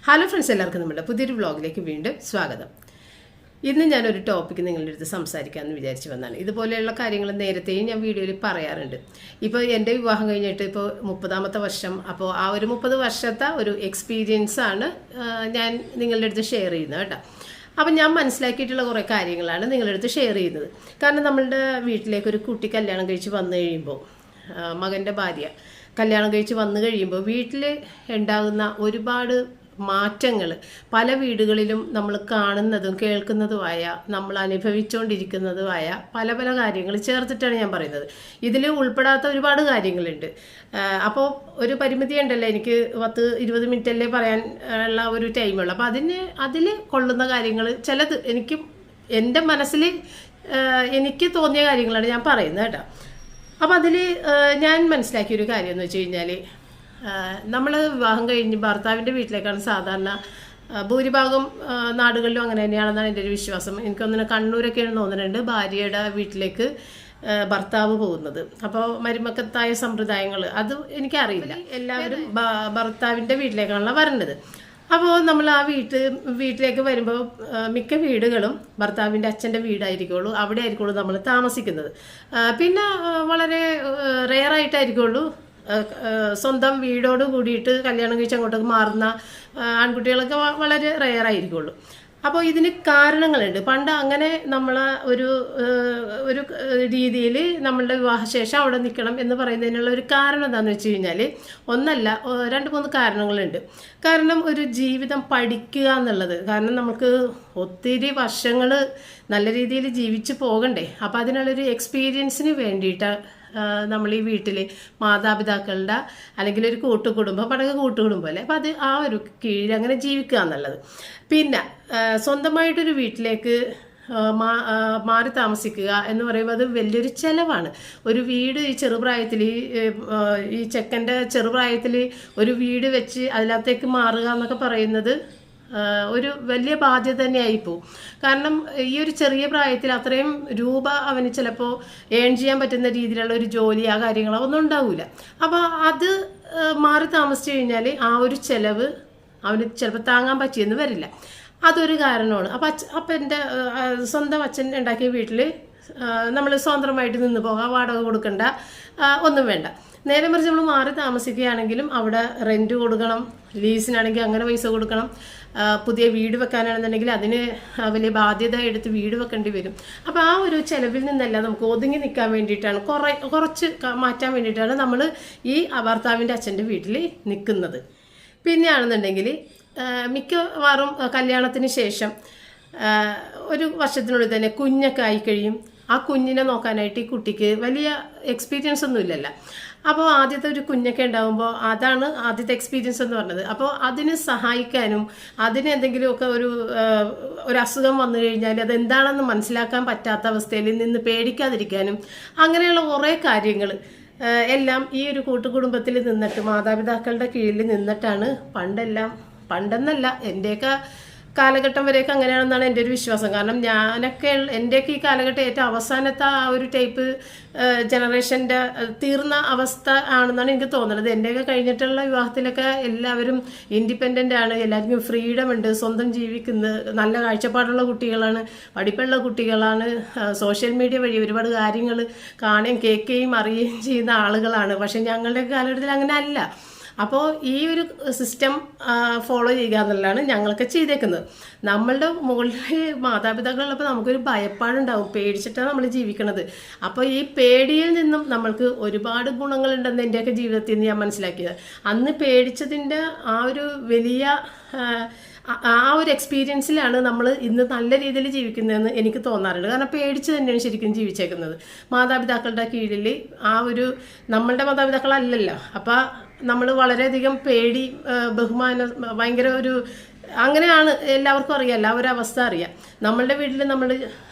Hello friends, എല്ലാവർക്കും നമ്മുടെ പുതിയൊരു വ്ളോഗിലേക്ക് വീണ്ടും സ്വാഗതം. ഇന്ന് ഞാനൊരു ടോപ്പിക്ക് നിങ്ങളുടെ അടുത്ത് സംസാരിക്കാമെന്ന് വിചാരിച്ചു വന്നാണ്. ഇതുപോലെയുള്ള കാര്യങ്ങൾ നേരത്തെയും ഞാൻ വീഡിയോയിൽ പറയാറുണ്ട്. ഇപ്പോൾ എൻ്റെ വിവാഹം കഴിഞ്ഞിട്ട് ഇപ്പോൾ 30ാമത്തെ വർഷം. അപ്പോൾ ആ ഒരു 30 വർഷത്തെ ഒരു എക്സ്പീരിയൻസ് ആണ് ഞാൻ നിങ്ങളുടെ അടുത്ത് ഷെയർ ചെയ്യുന്നത് കേട്ടോ. അപ്പം ഞാൻ മനസ്സിലാക്കിയിട്ടുള്ള കുറേ കാര്യങ്ങളാണ് നിങ്ങളുടെ അടുത്ത് ഷെയർ ചെയ്യുന്നത്. കാരണം നമ്മളുടെ വീട്ടിലേക്ക് ഒരു കുട്ടി കല്യാണം കഴിച്ച് വന്നു കഴിയുമ്പോൾ, മകൻ്റെ ഭാര്യ കല്യാണം കഴിച്ച് വന്നു കഴിയുമ്പോൾ വീട്ടിൽ ഉണ്ടാകുന്ന ഒരുപാട് മാറ്റങ്ങൾ പല വീടുകളിലും നമ്മൾ കാണുന്നതും കേൾക്കുന്നതുമായ, നമ്മൾ അനുഭവിച്ചുകൊണ്ടിരിക്കുന്നതുമായ പല പല കാര്യങ്ങൾ ചേർത്തിട്ടാണ് ഞാൻ പറയുന്നത്. ഇതിൽ ഉൾപ്പെടാത്ത ഒരുപാട് കാര്യങ്ങളുണ്ട്. അപ്പോൾ ഒരു പരിമിതി ഉണ്ടല്ലോ, എനിക്ക് 10-20 മിനിറ്റല്ലേ പറയാൻ ഉള്ള ഒരു ടൈമുള്ളൂ. അപ്പോൾ അതിൽ കൊള്ളുന്ന കാര്യങ്ങൾ ചിലത് എൻ്റെ മനസ്സിൽ എനിക്ക് തോന്നിയ കാര്യങ്ങളാണ് ഞാൻ പറയുന്നത് കേട്ടോ. അപ്പോൾ അതിൽ ഞാൻ മനസ്സിലാക്കിയൊരു കാര്യം എന്ന് വെച്ച് കഴിഞ്ഞാൽ, നമ്മൾ വിവാഹം കഴിഞ്ഞ് ഭർത്താവിൻ്റെ വീട്ടിലേക്കാണ് സാധാരണ ഭൂരിഭാഗം നാടുകളിലും അങ്ങനെ തന്നെയാണെന്നാണ് എൻ്റെ ഒരു വിശ്വാസം. എനിക്കൊന്നിനെ കണ്ണൂരൊക്കെയാണ് തോന്നുന്നുണ്ട് ഭാര്യയുടെ വീട്ടിലേക്ക് ഭർത്താവ് പോകുന്നത്. അപ്പോൾ മരുമക്കത്തായ സമ്പ്രദായങ്ങൾ അത് എനിക്കറിയില്ല. എല്ലാവരും ഭർത്താവിൻ്റെ വീട്ടിലേക്കാണല്ലോ വരേണ്ടത്. അപ്പോൾ നമ്മൾ ആ വീട്ടിലേക്ക് വരുമ്പോൾ മിക്ക വീടുകളും ഭർത്താവിൻ്റെ അച്ഛൻ്റെ വീടായിരിക്കുള്ളൂ, അവിടെ ആയിരിക്കുള്ളൂ നമ്മൾ താമസിക്കുന്നത്. പിന്നെ വളരെ റെയറായിട്ടായിരിക്കുള്ളൂ സ്വന്തം വീടോട് കൂടിയിട്ട് കല്യാണം കഴിച്ച് അങ്ങോട്ടേക്ക് മാറുന്ന ആൺകുട്ടികളൊക്കെ വളരെ റെയറായിരിക്കുള്ളൂ. അപ്പോൾ ഇതിന് കാരണങ്ങളുണ്ട്. പണ്ട് അങ്ങനെ നമ്മളെ ഒരു രീതിയിൽ നമ്മളുടെ വിവാഹശേഷം അവിടെ നിൽക്കണം എന്ന് പറയുന്നതിനുള്ള ഒരു കാരണം എന്താണെന്ന് വെച്ച് കഴിഞ്ഞാൽ, ഒന്നല്ല 2-3 കാരണങ്ങളുണ്ട്. കാരണം ഒരു ജീവിതം പഠിക്കുക എന്നുള്ളത്, കാരണം നമുക്ക് ഒത്തിരി വർഷങ്ങൾ നല്ല രീതിയിൽ ജീവിച്ച് പോകണ്ടേ. അപ്പോൾ അതിനുള്ളൊരു എക്സ്പീരിയൻസിന് വേണ്ടിയിട്ട് നമ്മൾ ഈ വീട്ടിൽ മാതാപിതാക്കളുടെ അല്ലെങ്കിൽ ഒരു കൂട്ടുകുടുംബം, പണ്ടൊക്കെ കൂട്ടുകുടുംബം അല്ലേ, അപ്പോൾ അത് ആ ഒരു കീഴിൽ അങ്ങനെ ജീവിക്കുക എന്നുള്ളത്. പിന്നെ സ്വന്തമായിട്ടൊരു വീട്ടിലേക്ക് മാറി താമസിക്കുക എന്ന് പറയുമ്പോൾ അത് വലിയൊരു ചിലവാണ്. ഒരു വീട് ഈ ചെറുപ്രായത്തിൽ, ഈ ചെക്കൻ്റെ ചെറുപ്രായത്തിൽ ഒരു വീട് വെച്ച് അതിനകത്തേക്ക് മാറുക എന്നൊക്കെ പറയുന്നത് ഒരു വലിയ ബാധ്യത തന്നെയായിപ്പോവും. കാരണം ഈ ഒരു ചെറിയ പ്രായത്തിൽ അത്രയും രൂപ അവന് ചിലപ്പോൾ ഏൺ ചെയ്യാൻ പറ്റുന്ന രീതിയിലുള്ള ഒരു ജോലി, ആ കാര്യങ്ങളോ ഒന്നും ഉണ്ടാവില്ല. അപ്പോൾ അത് മാറി താമസിച്ചു കഴിഞ്ഞാൽ ആ ഒരു ചിലവ് അവന് ചിലപ്പോൾ താങ്ങാൻ പറ്റിയെന്ന് വരില്ല. അതൊരു കാരണമാണ്. അപ്പം എൻ്റെ സ്വന്തം അച്ഛൻ ഉണ്ടാക്കിയ വീട്ടിൽ നമ്മൾ സ്വതന്ത്രമായിട്ട് നിന്ന് പോകാം, വാടക കൊടുക്കണ്ട, ഒന്നും വേണ്ട. നേരെ മറിച്ച് നമ്മൾ മാറി താമസിക്കുകയാണെങ്കിലും അവിടെ റെൻറ്റ് കൊടുക്കണം, ലീസിനാണെങ്കിൽ അങ്ങനെ പൈസ കൊടുക്കണം, പുതിയ വീട് വെക്കാനാണെന്നുണ്ടെങ്കിൽ അതിന് വലിയ ബാധ്യത എടുത്ത് വീട് വെക്കേണ്ടി വരും. അപ്പോൾ ആ ഒരു ചിലവിൽ നിന്നെല്ലാം നമുക്ക് ഒതുങ്ങി നിൽക്കാൻ വേണ്ടിയിട്ടാണ്, കുറച്ച് മാറ്റാൻ വേണ്ടിയിട്ടാണ് നമ്മൾ ഈ ഭർത്താവിൻ്റെ അച്ഛൻ്റെ വീട്ടിൽ നിൽക്കുന്നത്. പിന്നെയാണെന്നുണ്ടെങ്കിൽ മിക്കവാറും കല്യാണത്തിന് ശേഷം ഒരു വർഷത്തിനുള്ളിൽ തന്നെ കുഞ്ഞൊക്കെ ആയിക്കഴിയും. ആ കുഞ്ഞിനെ നോക്കാനായിട്ട് ഈ കുട്ടിക്ക് വലിയ എക്സ്പീരിയൻസ് ഒന്നും ഇല്ലല്ലോ. അപ്പോൾ ആദ്യത്തെ ഒരു കുഞ്ഞൊക്കെ ഉണ്ടാകുമ്പോൾ അതാണ് ആദ്യത്തെ എക്സ്പീരിയൻസ് എന്ന് പറഞ്ഞത്. അപ്പോൾ അതിന് സഹായിക്കാനും അതിന് എന്തെങ്കിലുമൊക്കെ ഒരു അസുഖം വന്നു കഴിഞ്ഞാൽ അതെന്താണെന്ന് മനസ്സിലാക്കാൻ പറ്റാത്ത അവസ്ഥയിൽ നിന്ന് പേടിക്കാതിരിക്കാനും അങ്ങനെയുള്ള കുറേ കാര്യങ്ങൾ എല്ലാം ഈ ഒരു കൂട്ടുകുടുംബത്തിൽ നിന്നിട്ട്, മാതാപിതാക്കളുടെ കീഴിൽ നിന്നിട്ടാണ് പണ്ടെന്നല്ല എൻ്റെയൊക്കെ കാലഘട്ടം വരെയൊക്കെ അങ്ങനെയാണെന്നാണ് എൻ്റെ ഒരു വിശ്വാസം. കാരണം എൻ്റെയൊക്കെ ഈ കാലഘട്ടം ഏറ്റവും അവസാനത്തെ ആ ഒരു ടൈപ്പ് ജനറേഷൻ്റെ തീർന്ന അവസ്ഥ ആണെന്നാണ് എനിക്ക് തോന്നുന്നത്. എൻ്റെയൊക്കെ കഴിഞ്ഞിട്ടുള്ള വിവാഹത്തിലൊക്കെ എല്ലാവരും ഇൻഡിപെൻഡൻ്റ് ആണ്, എല്ലാവർക്കും ഫ്രീഡം ഉണ്ട്, സ്വന്തം ജീവിക്കുന്നത്, നല്ല കാഴ്ചപ്പാടുള്ള കുട്ടികളാണ്, പഠിപ്പുള്ള കുട്ടികളാണ്, സോഷ്യൽ മീഡിയ വഴി ഒരുപാട് കാര്യങ്ങൾ കാണുകയും കേൾക്കുകയും അറിയുകയും ചെയ്യുന്ന ആളുകളാണ്. പക്ഷെ ഞങ്ങളുടെ കാലഘട്ടത്തിൽ അങ്ങനെ അല്ല. അപ്പോൾ ഈ ഒരു സിസ്റ്റം ഫോളോ ചെയ്യുക എന്നുള്ളതാണ് ഞങ്ങളൊക്കെ ചെയ്തേക്കുന്നത്. നമ്മളുടെ മുകളിൽ മാതാപിതാക്കളുള്ളപ്പോൾ നമുക്കൊരു ഭയപ്പാടുണ്ടാവും, പേടിച്ചിട്ടാണ് നമ്മൾ ജീവിക്കണത്. അപ്പോൾ ഈ പേടിയിൽ നിന്നും നമ്മൾക്ക് ഒരുപാട് ഗുണങ്ങളുണ്ടെന്ന് എൻ്റെയൊക്കെ ജീവിതത്തിൽ നിന്ന് ഞാൻ മനസ്സിലാക്കിയത്. അന്ന് പേടിച്ചതിൻ്റെ ആ ഒരു വലിയ ആ ഒരു എക്സ്പീരിയൻസിലാണ് നമ്മൾ ഇന്ന് നല്ല രീതിയിൽ ജീവിക്കുന്നതെന്ന് എനിക്ക് തോന്നാറുണ്ട്. കാരണം പേടിച്ച് തന്നെയാണ് ശരിക്കും ജീവിച്ചേക്കുന്നത്. മാതാപിതാക്കളുടെ കീഴിൽ നമ്മളുടെ മാതാപിതാക്കളല്ലല്ലോ. അപ്പം നമ്മൾ വളരെയധികം പേടി, ബഹുമാനം, ഭയങ്കര അങ്ങനെയാണ്. എല്ലാവർക്കും അറിയാം, എല്ലാവരും അവസ്ഥ അറിയാം. നമ്മളുടെ വീട്ടിൽ നമ്മൾ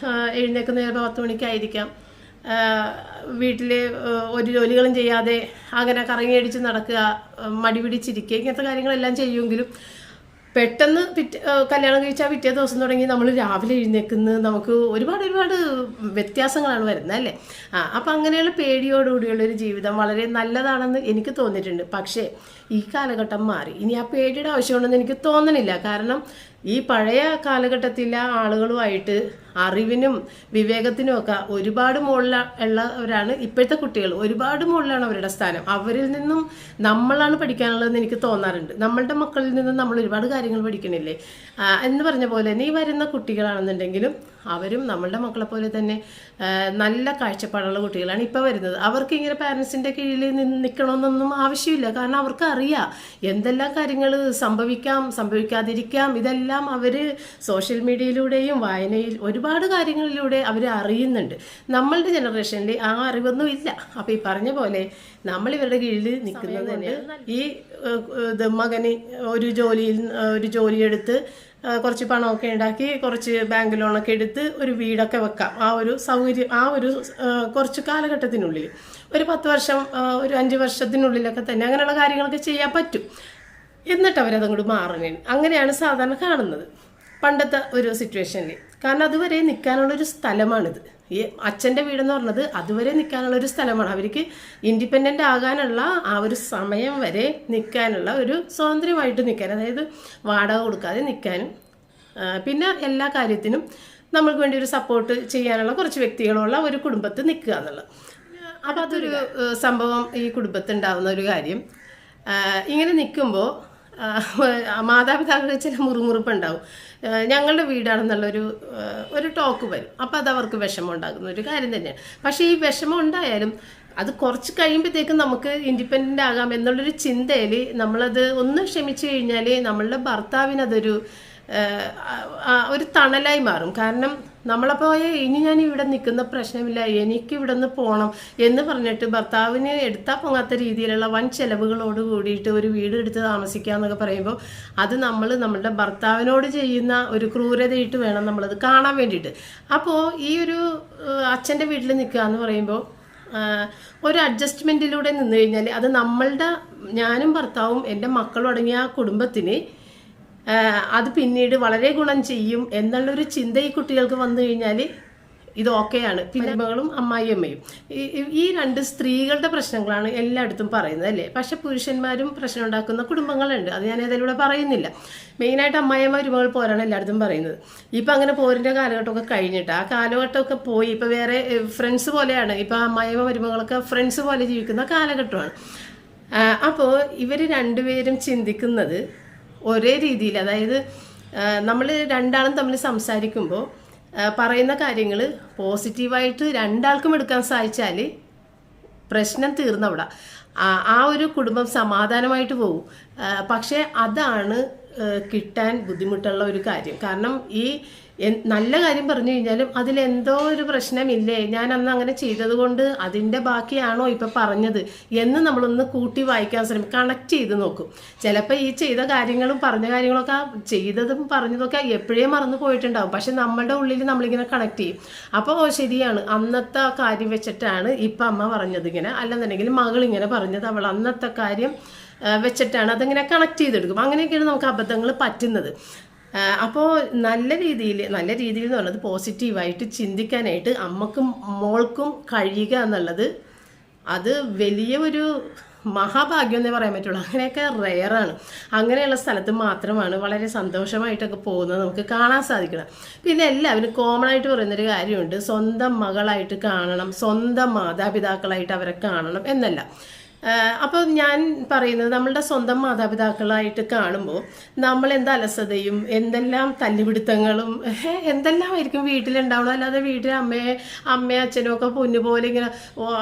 എഴുന്നേക്കുന്ന 10 മണിക്കായിരിക്കാം, വീട്ടിൽ ഒരു ജോലികളും ചെയ്യാതെ അങ്ങനെ കറങ്ങിയടിച്ച് നടക്കുക, മടി പിടിച്ചിരിക്കുക, ഇങ്ങനത്തെ കാര്യങ്ങളെല്ലാം ചെയ്യുമെങ്കിലും പെട്ടെന്ന് കല്യാണം കഴിച്ചാൽ പിറ്റേ ദിവസം തുടങ്ങി നമ്മൾ രാവിലെ എഴുന്നേക്കുന്നത് നമുക്ക് ഒരുപാട് വ്യത്യാസങ്ങളാണ് വരുന്നത് അല്ലേ. അപ്പം അങ്ങനെയുള്ള പേടിയോടുകൂടിയുള്ളൊരു ജീവിതം വളരെ നല്ലതാണെന്ന് എനിക്ക് തോന്നിയിട്ടുണ്ട്. പക്ഷേ ഈ കാലഘട്ടം മാറി. ഇനി ആ പേടിയുടെ ആവശ്യമുണ്ടെന്ന് എനിക്ക് തോന്നണില്ല. കാരണം ഈ പഴയ കാലഘട്ടത്തിലെ ആളുകളുമായിട്ട് അറിവിനും വിവേകത്തിനും ഒക്കെ ഒരുപാട് ഉള്ളവരാണ് ഇപ്പോഴത്തെ കുട്ടികൾ. ഒരുപാട് മുകളിലാണ് അവരുടെ സ്ഥാനം. അവരിൽ നിന്നും നമ്മളാണ് പഠിക്കാനുള്ളതെന്ന് എനിക്ക് തോന്നാറുണ്ട്. നമ്മളുടെ മക്കളിൽ നിന്നും നമ്മൾ ഒരുപാട് കാര്യങ്ങൾ പഠിക്കണില്ലേ എന്ന് പറഞ്ഞ പോലെ നീ വരുന്ന കുട്ടികളാണെന്നുണ്ടെങ്കിലും അവരും നമ്മളുടെ മക്കളെ പോലെ തന്നെ നല്ല കാഴ്ചപ്പാടുള്ള കുട്ടികളാണ് ഇപ്പോൾ വരുന്നത്. അവർക്ക് ഇങ്ങനെ പാരൻസിൻ്റെ കീഴിൽ നിൽക്കണമെന്നൊന്നും ആവശ്യമില്ല. കാരണം അവർക്ക് അറിയാം എന്തെല്ലാം കാര്യങ്ങൾ സംഭവിക്കാതിരിക്കാം. ഇതെല്ലാം അവർ സോഷ്യൽ മീഡിയയിലൂടെയും വായനയിൽ ഒരുപാട് കാര്യങ്ങളിലൂടെ അവർ അറിയുന്നുണ്ട്. നമ്മളുടെ ജനറേഷനിൽ ആ അറിവൊന്നും ഇല്ല. അപ്പോൾ ഈ പറഞ്ഞ പോലെ നമ്മൾ ഇവരുടെ കീഴിൽ നിൽക്കുന്നത് തന്നെ ഈ മകന് ഒരു ജോലിയെടുത്ത് കുറച്ച് പണമൊക്കെ ഉണ്ടാക്കി കുറച്ച് ബാങ്ക് ലോണൊക്കെ എടുത്ത് ഒരു വീടൊക്കെ വെക്കാം. ആ ഒരു സൗകര്യം കുറച്ച് കാലഘട്ടത്തിനുള്ളിൽ ഒരു 10 വർഷം ഒരു 5 വർഷത്തിനുള്ളിലൊക്കെ തന്നെ അങ്ങനെയുള്ള കാര്യങ്ങളൊക്കെ ചെയ്യാൻ പറ്റും. എന്നിട്ട് അവരതങ്ങോട്ട് മാറണേ. അങ്ങനെയാണ് സാധാരണ കാണുന്നത് പണ്ടത്തെ ഒരു സിറ്റുവേഷനിൽ. കാരണം അതുവരെ നിൽക്കാനുള്ളൊരു സ്ഥലമാണിത്. ഈ അച്ഛൻ്റെ വീടെന്ന് പറഞ്ഞത് അതുവരെ നിൽക്കാനുള്ളൊരു സ്ഥലമാണ്. അവർക്ക് ഇൻഡിപെൻഡൻ്റ് ആകാനുള്ള ആ ഒരു സമയം വരെ നിൽക്കാനുള്ള ഒരു സ്വാതന്ത്ര്യമായിട്ട് നിൽക്കാൻ, അതായത് വാടക കൊടുക്കാതെ നിൽക്കാനും പിന്നെ എല്ലാ കാര്യത്തിനും നമ്മൾക്ക് വേണ്ടി ഒരു സപ്പോർട്ട് ചെയ്യാനുള്ള കുറച്ച് വ്യക്തികളുള്ള ഒരു കുടുംബത്തിൽ നിൽക്കുക എന്നുള്ളത്. അപ്പോൾ അതൊരു സംഭവം ഈ കുടുംബത്തുണ്ടാവുന്ന ഒരു കാര്യം. ഇങ്ങനെ നിൽക്കുമ്പോൾ മാതാപിതാക്കൾ ചില മുറുമുറുപ്പുണ്ടാവും. ഞങ്ങളുടെ വീടാണെന്നുള്ളൊരു ടോക്ക് വരും. അപ്പോൾ അത് അവർക്ക് വിഷമം ഉണ്ടാകുന്ന ഒരു കാര്യം തന്നെയാണ്. പക്ഷേ ഈ വിഷമം ഉണ്ടായാലും അത് കുറച്ച് കഴിയുമ്പോഴത്തേക്കും നമുക്ക് ഇൻഡിപെൻഡൻ്റ് ആകാം എന്നുള്ളൊരു ചിന്തയിൽ നമ്മളത് ഒന്ന് ക്ഷമിച്ചു കഴിഞ്ഞാൽ നമ്മളുടെ ഭർത്താവിനതൊരു ഒരു തണലായി മാറും. കാരണം നമ്മളപ്പോൾ ഇനി ഞാൻ ഇവിടെ നിൽക്കുന്ന പ്രശ്നമില്ല, എനിക്ക് ഇവിടെ നിന്ന് പോകണം എന്ന് പറഞ്ഞിട്ട് ഭർത്താവിന് എടുത്താൽ പോകാത്ത രീതിയിലുള്ള വൻ ചെലവുകളോട് കൂടിയിട്ട് ഒരു വീട് എടുത്ത് താമസിക്കുക എന്നൊക്കെ പറയുമ്പോൾ അത് നമ്മളുടെ ഭർത്താവിനോട് ചെയ്യുന്ന ഒരു ക്രൂരതയിട്ട് വേണം നമ്മളത് കാണാൻ വേണ്ടിയിട്ട്. അപ്പോൾ ഈ ഒരു അച്ഛൻ്റെ വീട്ടിൽ നിൽക്കുക എന്ന് പറയുമ്പോൾ ഒരു അഡ്ജസ്റ്റ്മെൻറ്റിലൂടെ നിന്ന് കഴിഞ്ഞാൽ അത് ഞാനും ഭർത്താവും എൻ്റെ മക്കളും അടങ്ങിയ ആ കുടുംബത്തിന് അത് പിന്നീട് വളരെ ഗുണം ചെയ്യും എന്നുള്ളൊരു ചിന്ത ഈ കുട്ടികൾക്ക് വന്നു കഴിഞ്ഞാൽ ഇത് ഓക്കെയാണ്. പിന്നെ മകളും അമ്മായിയമ്മയും ഈ 2 സ്ത്രീകളുടെ പ്രശ്നങ്ങളാണ് എല്ലായിടത്തും പറയുന്നത് അല്ലേ. പക്ഷെ പുരുഷന്മാരും പ്രശ്നം ഉണ്ടാക്കുന്ന കുടുംബങ്ങളുണ്ട്. അത് ഞാൻ അതിലൂടെ പറയുന്നില്ല. മെയിനായിട്ട് അമ്മായിയമ്മ മരുമകൾ പോരാണ് എല്ലായിടത്തും പറയുന്നത്. ഇപ്പം അങ്ങനെ പോരിൻ്റെ കാലഘട്ടമൊക്കെ കഴിഞ്ഞിട്ട് ആ കാലഘട്ടമൊക്കെ പോയി ഇപ്പോൾ വേറെ ഫ്രണ്ട്സ് പോലെയാണ്. ഇപ്പം അമ്മായിയമ്മ മരുമകളൊക്കെ ഫ്രണ്ട്സ് പോലെ ജീവിക്കുന്ന കാലഘട്ടമാണ്. അപ്പോൾ ഇവർ രണ്ടുപേരും ചിന്തിക്കുന്നത് ഒരേ രീതിയിൽ, അതായത് നമ്മൾ രണ്ടാളും തമ്മിൽ സംസാരിക്കുമ്പോൾ പറയുന്ന കാര്യങ്ങൾ പോസിറ്റീവായിട്ട് രണ്ടാൾക്കും എടുക്കാൻ സാധിച്ചാൽ പ്രശ്നം തീർന്നവിടെ ആ ഒരു കുടുംബം സമാധാനമായിട്ട് പോകും. പക്ഷേ അതാണ് കിട്ടാൻ ബുദ്ധിമുട്ടുള്ള ഒരു കാര്യം. കാരണം ഈ നല്ല കാര്യം പറഞ്ഞു കഴിഞ്ഞാലും അതിലെന്തോ ഒരു പ്രശ്നമില്ലേ, ഞാൻ അന്ന് അങ്ങനെ ചെയ്തത് കൊണ്ട് അതിൻ്റെ ബാക്കിയാണോ ഇപ്പം പറഞ്ഞത് എന്ന് നമ്മളൊന്ന് കൂട്ടി വായിക്കാൻ ശ്രമിക്കും, കണക്ട് ചെയ്ത് നോക്കും. ചിലപ്പോൾ ഈ ചെയ്ത കാര്യങ്ങളും പറഞ്ഞ കാര്യങ്ങളൊക്കെ ചെയ്തതും പറഞ്ഞതൊക്കെ എപ്പോഴേ മറന്നു പോയിട്ടുണ്ടാവും. പക്ഷെ നമ്മളുടെ ഉള്ളിൽ നമ്മളിങ്ങനെ കണക്ട് ചെയ്യും. അപ്പോൾ ശരിയാണ്, അന്നത്തെ കാര്യം വെച്ചിട്ടാണ് ഇപ്പം അമ്മ പറഞ്ഞത് ഇങ്ങനെ, അല്ലെന്നുണ്ടെങ്കിൽ മകൾ ഇങ്ങനെ പറഞ്ഞത് അവൾ അന്നത്തെ കാര്യം വെച്ചിട്ടാണ് അതിങ്ങനെ കണക്ട് ചെയ്തെടുക്കും. അങ്ങനെയൊക്കെയാണ് നമുക്ക് അബദ്ധങ്ങൾ പറ്റുന്നത്. അപ്പോൾ നല്ല രീതിയിൽ എന്ന് പറയുന്നത് പോസിറ്റീവായിട്ട് ചിന്തിക്കാനായിട്ട് അമ്മക്കും മോൾക്കും കഴിയുക എന്നുള്ളത് അത് വലിയ ഒരു മഹാഭാഗ്യം എന്നേ പറയാൻ പറ്റുള്ളൂ. അങ്ങനെയൊക്കെ റെയറാണ്. അങ്ങനെയുള്ള സ്ഥലത്ത് മാത്രമാണ് വളരെ സന്തോഷമായിട്ടൊക്കെ പോകുന്നത് നമുക്ക് കാണാൻ സാധിക്കണം. പിന്നെ എല്ലാവരും കോമൺ ആയിട്ട് പറയുന്നൊരു കാര്യമുണ്ട്, സ്വന്തം മകളായിട്ട് കാണണം, സ്വന്തം മാതാപിതാക്കളായിട്ട് അവരെ കാണണം എന്നല്ല. അപ്പോൾ ഞാൻ പറയുന്നത് നമ്മളുടെ സ്വന്തം മാതാപിതാക്കളായിട്ട് കാണുമ്പോൾ നമ്മളെന്ത് അലസതയും എന്തെല്ലാം തല്ലുപിടുത്തങ്ങളും എന്തെല്ലാമായിരിക്കും വീട്ടിലുണ്ടാവണം. അല്ലാതെ വീട്ടിൽ അമ്മയും അച്ഛനും ഒക്കെ പൊന്നുപോലെ ഇങ്ങനെ